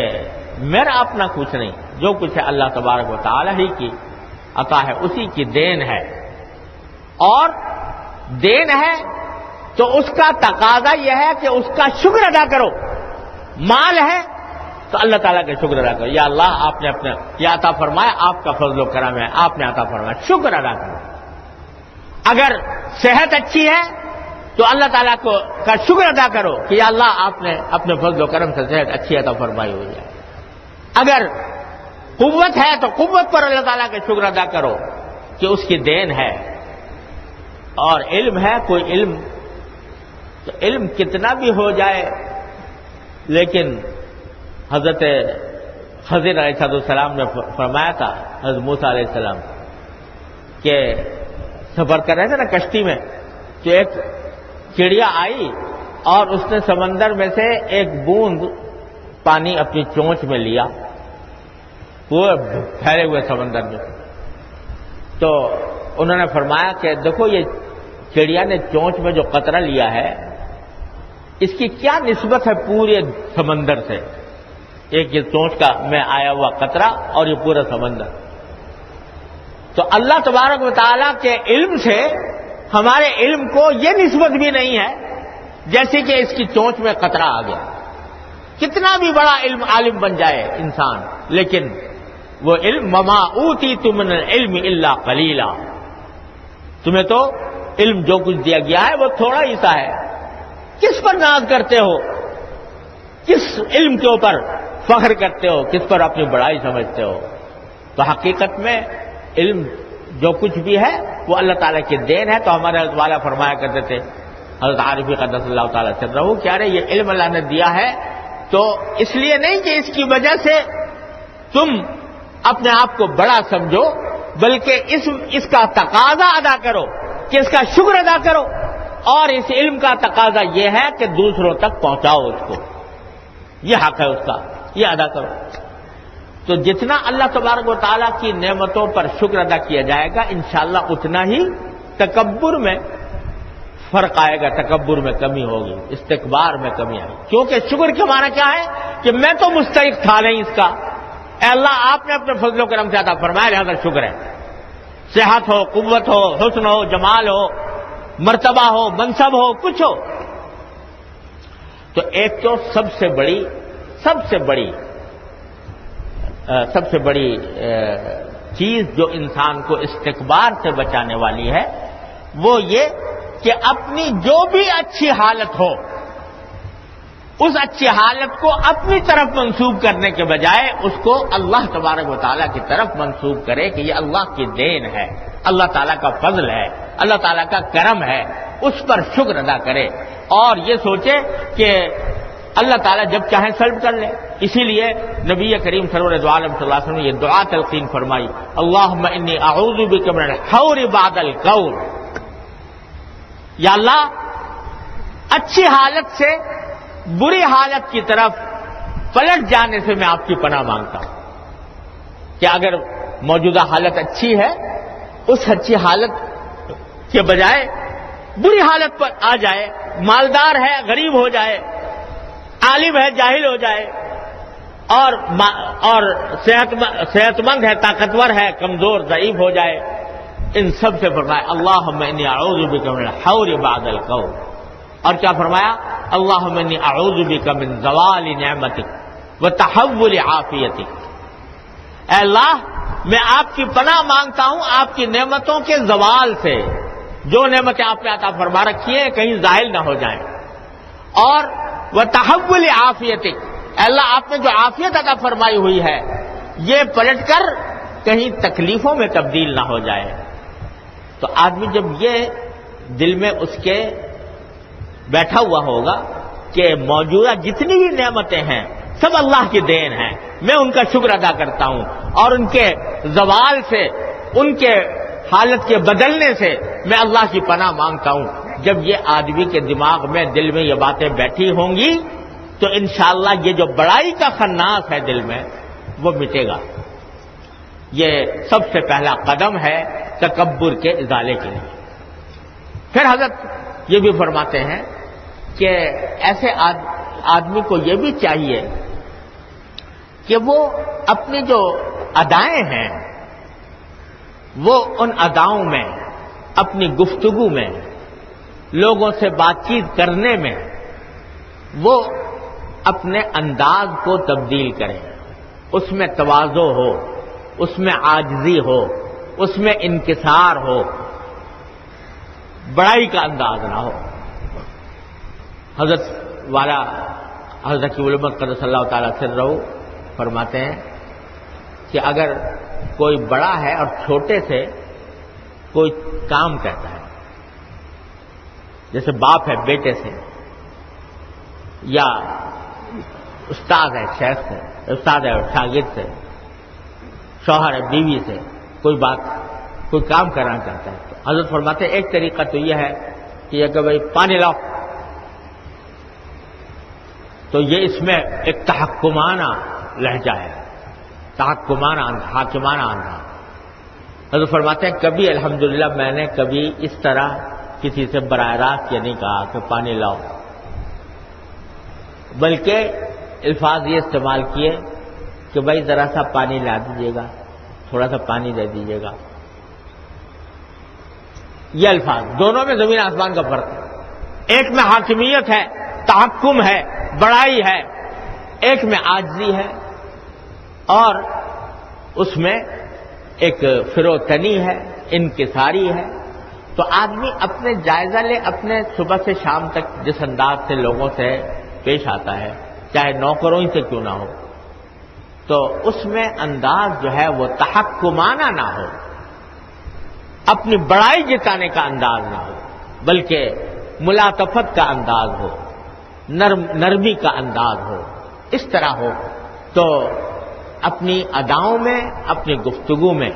میرا اپنا کچھ نہیں، جو کچھ ہے اللہ تبارک و تعالیٰ ہی کی عطا ہے، اسی کی دین ہے۔ اور دین ہے تو اس کا تقاضا یہ ہے کہ اس کا شکر ادا کرو. مال ہے تو اللہ تعالیٰ کا شکر ادا کرو. یا اللہ آپ نے اپنے یہ عطا فرمایا, آپ کا فضل و کرم ہے, آپ نے عطا فرمایا, شکر ادا کرو. اگر صحت اچھی ہے تو اللہ تعالیٰ کا شکر ادا کرو کہ یا اللہ آپ نے اپنے فضل و کرم سے صحت اچھی عطا فرمائی ہوئی ہے. اگر قوت ہے تو قوت پر اللہ تعالیٰ کا شکر ادا کرو کہ اس کی دین ہے. اور علم ہے, کوئی علم تو علم کتنا بھی ہو جائے, لیکن حضرت خضر علیہ السلام نے فرمایا تھا حضرت موسیٰ علیہ السلام کہ سفر کر رہے تھے نا کشتی میں, تو ایک چڑیا آئی اور اس نے سمندر میں سے ایک بوند پانی اپنی چونچ میں لیا, وہ پھیلے ہوئے سمندر میں. تو انہوں نے فرمایا کہ دیکھو یہ چڑیا نے چونچ میں جو قطرہ لیا ہے اس کی کیا نسبت ہے پورے سمندر سے. ایک یہ چونچ کا میں آیا ہوا قطرہ اور یہ پورا سمندر. تو اللہ تبارک و تعالیٰ کے علم سے ہمارے علم کو یہ نسبت بھی نہیں ہے جیسے کہ اس کی چونچ میں قطرہ آ گیا. کتنا بھی بڑا علم عالم بن جائے انسان, لیکن وہ علم وما اوتیتم من العلم الا قلیلا, تمہیں تو علم جو کچھ دیا گیا ہے وہ تھوڑا ہی سا ہے. کس پر ناز کرتے ہو, کس علم کے اوپر فخر کرتے ہو, کس پر اپنی بڑائی سمجھتے ہو. تو حقیقت میں علم جو کچھ بھی ہے وہ اللہ تعالیٰ کی دین ہے. تو ہمارے حضرت والا فرمایا کرتے تھے حضرت عارفی قدس اللہ تعالیٰ سرہ کہ ارے یہ علم اللہ نے دیا ہے تو اس لیے نہیں کہ اس کی وجہ سے تم اپنے آپ کو بڑا سمجھو, بلکہ اس کا تقاضا ادا کرو کہ اس کا شکر ادا کرو. اور اس علم کا تقاضا یہ ہے کہ دوسروں تک پہنچاؤ اس کو, یہ حق ہے اس کا, یہ ادا کرو. تو جتنا اللہ تبارک و تعالیٰ کی نعمتوں پر شکر ادا کیا جائے گا انشاءاللہ اتنا ہی تکبر میں فرق آئے گا, تکبر میں کمی ہوگی, استکبار میں کمی آئے گی. کیونکہ شکر کے معنی کیا ہے کہ میں تو مستحق تھا نہیں اس کا, اے اللہ آپ نے اپنے فضل و کرم سے عطا فرمایا لہذا شکر ہے. صحت ہو, قوت ہو, حسن ہو, جمال ہو, مرتبہ ہو, منصب ہو, کچھ ہو. تو ایک تو سب سے بڑی چیز جو انسان کو استکبار سے بچانے والی ہے وہ یہ کہ اپنی جو بھی اچھی حالت ہو اس اچھی حالت کو اپنی طرف منسوب کرنے کے بجائے اس کو اللہ تبارک و تعالیٰ کی طرف منسوب کرے کہ یہ اللہ کی دین ہے, اللہ تعالیٰ کا فضل ہے, اللہ تعالیٰ کا کرم ہے, اس پر شکر ادا کرے. اور یہ سوچے کہ اللہ تعالیٰ جب چاہیں سلب کر لے. اسی لیے نبی کریم سرور دو عالم صلی اللہ علیہ وسلم نے یہ دعا تلقین فرمائی, اللہم انی اعوذ بک من الحور بعد القول. یا اللہ اچھی حالت سے بری حالت کی طرف پلٹ جانے سے میں آپ کی پناہ مانگتا ہوں. کہ اگر موجودہ حالت اچھی ہے اس اچھی حالت کے بجائے بری حالت پر آ جائے, مالدار ہے غریب ہو جائے, عالم ہے جاہل ہو جائے, اور صحت مند ہے طاقتور ہے کمزور ضعیف ہو جائے, ان سب سے فرمایا اللہم انی اعوذ بک من الحور بعد القول. اور کیا فرمایا اللہم انی اعوذ بک من زوال نعمتک وتحول عافیتک. اے اللہ میں آپ کی پناہ مانگتا ہوں آپ کی نعمتوں کے زوال سے, جو نعمتیں آپ نے عطا فرما رکھی ہیں کہیں زائل نہ ہو جائیں. اور وتحول عافیتک, اے اللہ آپ نے جو عافیت عطا فرمائی ہوئی ہے یہ پلٹ کر کہیں تکلیفوں میں تبدیل نہ ہو جائے. تو آدمی جب یہ دل میں اس کے بیٹھا ہوا ہوگا کہ موجودہ جتنی بھی نعمتیں ہیں سب اللہ کی دین ہیں, میں ان کا شکر ادا کرتا ہوں, اور ان کے زوال سے, ان کے حالت کے بدلنے سے میں اللہ کی پناہ مانگتا ہوں. جب یہ آدمی کے دماغ میں دل میں یہ باتیں بیٹھی ہوں گی تو انشاءاللہ یہ جو بڑائی کا خناس ہے دل میں وہ مٹے گا. یہ سب سے پہلا قدم ہے تکبر کے ازالے کے لیے. پھر حضرت یہ بھی فرماتے ہیں کہ ایسے آدمی کو یہ بھی چاہیے کہ وہ اپنی جو ادائیں ہیں وہ ان اداؤں میں اپنی گفتگو میں، لوگوں سے بات چیت کرنے میں وہ اپنے انداز کو تبدیل کریں، اس میں تواضع ہو، اس میں عاجزی ہو، اس میں انکسار ہو، بڑائی کا انداز نہ ہو۔ حضرت والا حضرت علمت قدس اللہ تعالیٰ سرہ فرماتے ہیں کہ اگر کوئی بڑا ہے اور چھوٹے سے کوئی کام کہتا ہے، جیسے باپ ہے بیٹے سے، یا استاد ہے شیخ سے، استاد ہے شاگرد سے، شوہر ہے بیوی سے کوئی بات، کوئی کام کرنا چاہتا ہے، تو حضرت فرماتے ہیں ایک طریقہ تو یہ ہے کہ یہ کہ بھائی پانی لاؤ، تو یہ اس میں ایک تحکمانہ لہجہ ہے، تحکمانہ حاکمانہ انداز۔ حضرت فرماتے ہیں کبھی الحمدللہ میں نے کبھی اس طرح کسی سے براہ راست یہ نہیں کہا کہ پانی لاؤ، بلکہ الفاظ یہ استعمال کیے کہ بھائی ذرا سا پانی لا دیجیے گا، تھوڑا سا پانی دے دیجیے گا۔ یہ الفاظ دونوں میں زمین آسمان کا فرق ہے، ایک میں حاکمیت ہے، تحکم ہے، بڑائی ہے، ایک میں عاجزی ہے، اور اس میں ایک فروتنی ہے، انکساری ہے۔ تو آدمی اپنے جائزہ لے، اپنے صبح سے شام تک جس انداز سے لوگوں سے پیش آتا ہے، چاہے نوکروں ہی سے کیوں نہ ہو، تو اس میں انداز جو ہے وہ تحکمانہ نہ ہو، اپنی بڑائی جتانے کا انداز نہ ہو، بلکہ ملاطفت کا انداز ہو، نرمی کا انداز ہو، اس طرح ہو۔ تو اپنی اداؤں میں، اپنی گفتگو میں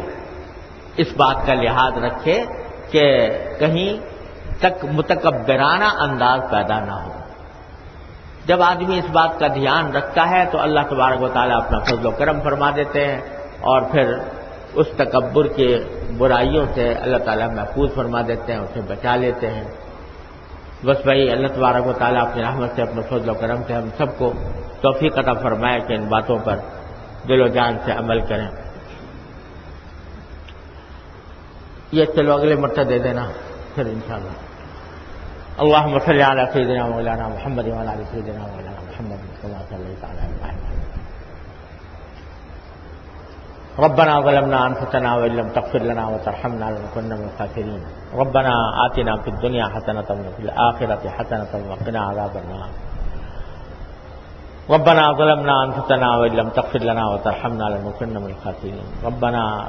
اس بات کا لحاظ رکھے کہ کہیں تک متکبرانہ انداز پیدا نہ ہو۔ جب آدمی اس بات کا دھیان رکھتا ہے تو اللہ تبارک و تعالیٰ اپنا فضل و کرم فرما دیتے ہیں، اور پھر اس تکبر کے برائیوں سے اللہ تعالیٰ محفوظ فرما دیتے ہیں، اسے بچا لیتے ہیں۔ بس بھائی اللہ تبارک و تعالیٰ اپنی رحمت سے، اپنے فضل و کرم سے ہم سب کو توفیق عطا فرمائے کہ ان باتوں پر دل و جان سے عمل کریں۔ یہ چلو اگلے مرتبہ دے دینا پھر انشاءاللہ۔ اللهم صل على سيدنا مولانا محمد وعلى ال سيدنا مولانا محمد كما صليت على ابراهيم۔ ربنا ظلمنا انفسنا وان لم تغفر لنا وترحمنا لنكن من الخاسرين۔ ربنا آتنا في الدنيا حسنة وفي الآخرة حسنة وقنا عذاب النار۔ ربنا ظلمنا انفسنا وان لم تغفر لنا وترحمنا لنكن من الخاسرين۔ ربنا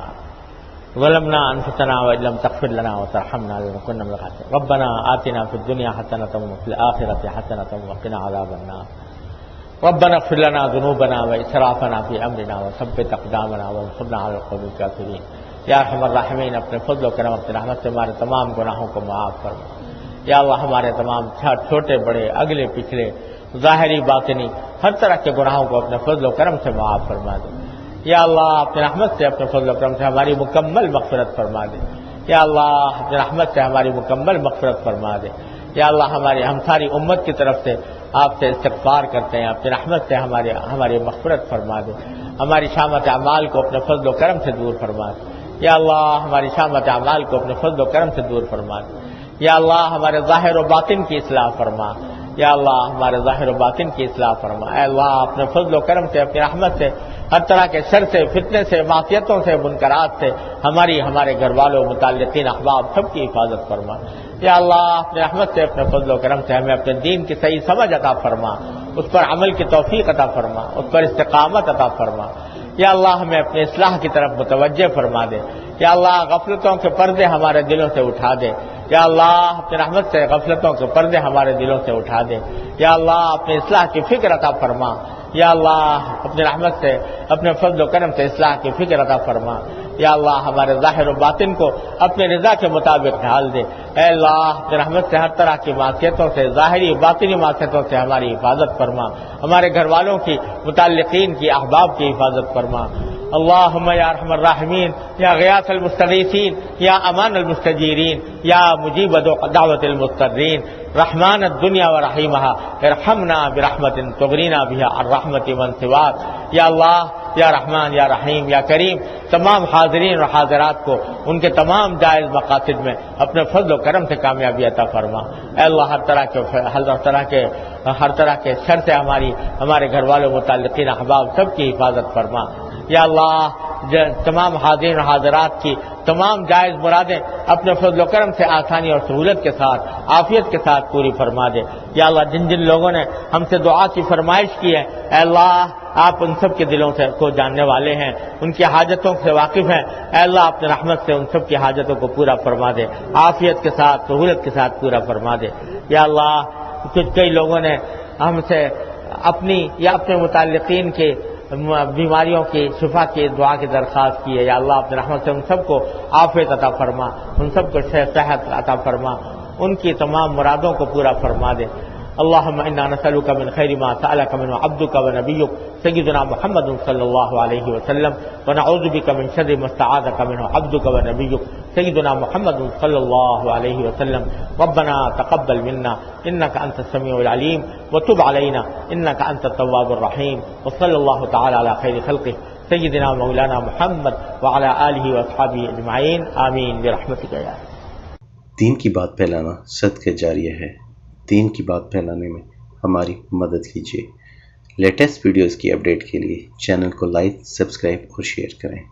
ظلمنا انفسنا وان لم تغفر لنا وترحمنا لنكن من الخاسرين۔ ربنا آتنا في الدنيا حسنة وفي الآخرة حسنة وقنا عذاب النار۔ ربنا اغفر لنا ذنوبنا واسرافنا في امرنا وثبت اقدامنا وانصرنا على القوم الكافرين۔ یا ارحم الراحمین، اپنے فضل و کرم، اپنی رحمت سے ہمارے تمام گناہوں کو معاف فرما۔ یا اللہ ہمارے تمام چھوٹے بڑے، اگلے پچھلے، ظاہری باطنی ہر طرح کے گناہوں کو اپنے فضل و کرم سے معاف فرما دے۔ یا اللہ اپنے رحمت سے، اپنے فضل و کرم سے ہماری مکمل مغفرت فرما دے۔ یا اللہ اپنے رحمت سے ہماری مکمل مغفرت فرما دے۔ یا اللہ ہم ساری امت کی طرف سے آپ سے استغفار کرتے ہیں، اپنی رحمت سے ہماری مغفرت فرما دے۔ ہماری شامت اعمال کو اپنے فضل و کرم سے دور فرما دے۔ یا اللہ ہماری شامت اعمال کو اپنے فضل و کرم سے دور فرما دے۔ یا اللہ ہمارے ظاہر و باطن کی اصلاح فرما۔ یا اللہ ہمارے ظاہر و باطن کی اصلاح فرما۔ اے اللہ اپنے فضل و کرم سے، اپنی رحمت سے ہر طرح کے شر سے، فتنے سے، معصیتوں سے، منکرات سے ہمارے گھر والوں، متعلقین، احباب سب کی حفاظت فرما۔ یا اللہ اپنے رحمت سے، اپنے فضل و کرم سے ہمیں اپنے دین کی صحیح سمجھ عطا فرما، اس پر عمل کی توفیق عطا فرما، اس پر استقامت عطا فرما۔ یا اللہ ہمیں اپنے اصلاح کی طرف متوجہ فرما دے۔ یا اللہ غفلتوں کے پردے ہمارے دلوں سے اٹھا دے۔ یا اللہ اپنے رحمت سے غفلتوں کے پردے ہمارے دلوں سے اٹھا دے۔ یا اللہ اپنے اصلاح کی فکر عطا فرما۔ یا اللہ اپنے رحمت سے، اپنے فضل و کرم سے اصلاح کی فکر عطا فرما۔ یا اللہ ہمارے ظاہر و باطن کو اپنے رضا کے مطابق ڈھال دے۔ اے اللہ اپنے رحمت سے ہر طرح کی معصیتوں سے، ظاہری باطنی معصیتوں سے ہماری حفاظت فرما، ہمارے گھر والوں کی، متعلقین کی، احباب کی حفاظت فرما۔ اللہم یا ارحم الراحمین، یا غیاث المستغیثین، یا امان المستجیرین، یا مجیب دعوت المضطرین، رحمان الدنیا و رحیمہا، ارحمنا برحمت تغنینا بها عن رحمت من سواک۔ یا اللہ یا رحمان یا رحیم یا کریم تمام حاضرین اور حاضرات کو ان کے تمام جائز مقاصد میں اپنے فضل و کرم سے کامیابی عطا فرما۔ اے اللہ ہر طرح کے شر سے ہمارے گھر والوں متعلقین احباب سب کی حفاظت فرما۔ یا اللہ تمام حاضرین اور حاضرات کی تمام جائز مرادیں اپنے فضل و کرم سے آسانی اور سہولت کے ساتھ عافیت کے ساتھ پوری فرما دے۔ یا اللہ جن لوگوں نے ہم سے دعا کی فرمائش کی ہے، اے اللہ آپ ان سب کے دلوں سے کو جاننے والے ہیں، ان کی حاجتوں سے واقف ہیں، اے اللہ اپنے رحمت سے ان سب کی حاجتوں کو پورا فرما دے، عافیت کے ساتھ سہولت کے ساتھ پورا فرما دے۔ یا اللہ کئی لوگوں نے ہم سے اپنی یا اپنے متعلقین کے بیماریوں کی شفا کی دعا کی درخواست کی ہے، یا اللہ اپنے رحمت سے ان سب کو عافیت عطا فرما، ان سب کو صحت عطا فرما، ان کی تمام مرادوں کو پورا فرما دے۔ اللهم انا نسألك من خير ما سألك منه عبدك ونبيك سيدنا محمد صلى الله عليه وسلم ونعوذ بك من شر ما استعاذك منه عبدك ونبيك سيدنا محمد صلى الله عليه وسلم ربنا تقبل منا انك انت السميع العليم وتب علينا انك انت التواب الرحيم وصلى الله تعالى على خير خلقه سيدنا مولانا محمد وعلى آله واصحابه اجمعين آمين برحمتك يا دین کی بات پھیلانا صدقہ جاریہ ہے۔ دین کی بات پھیلانے میں ہماری مدد کیجیے۔ لیٹسٹ ویڈیوز کی اپڈیٹ کے لیے چینل کو لائک، سبسکرائب اور شیئر کریں۔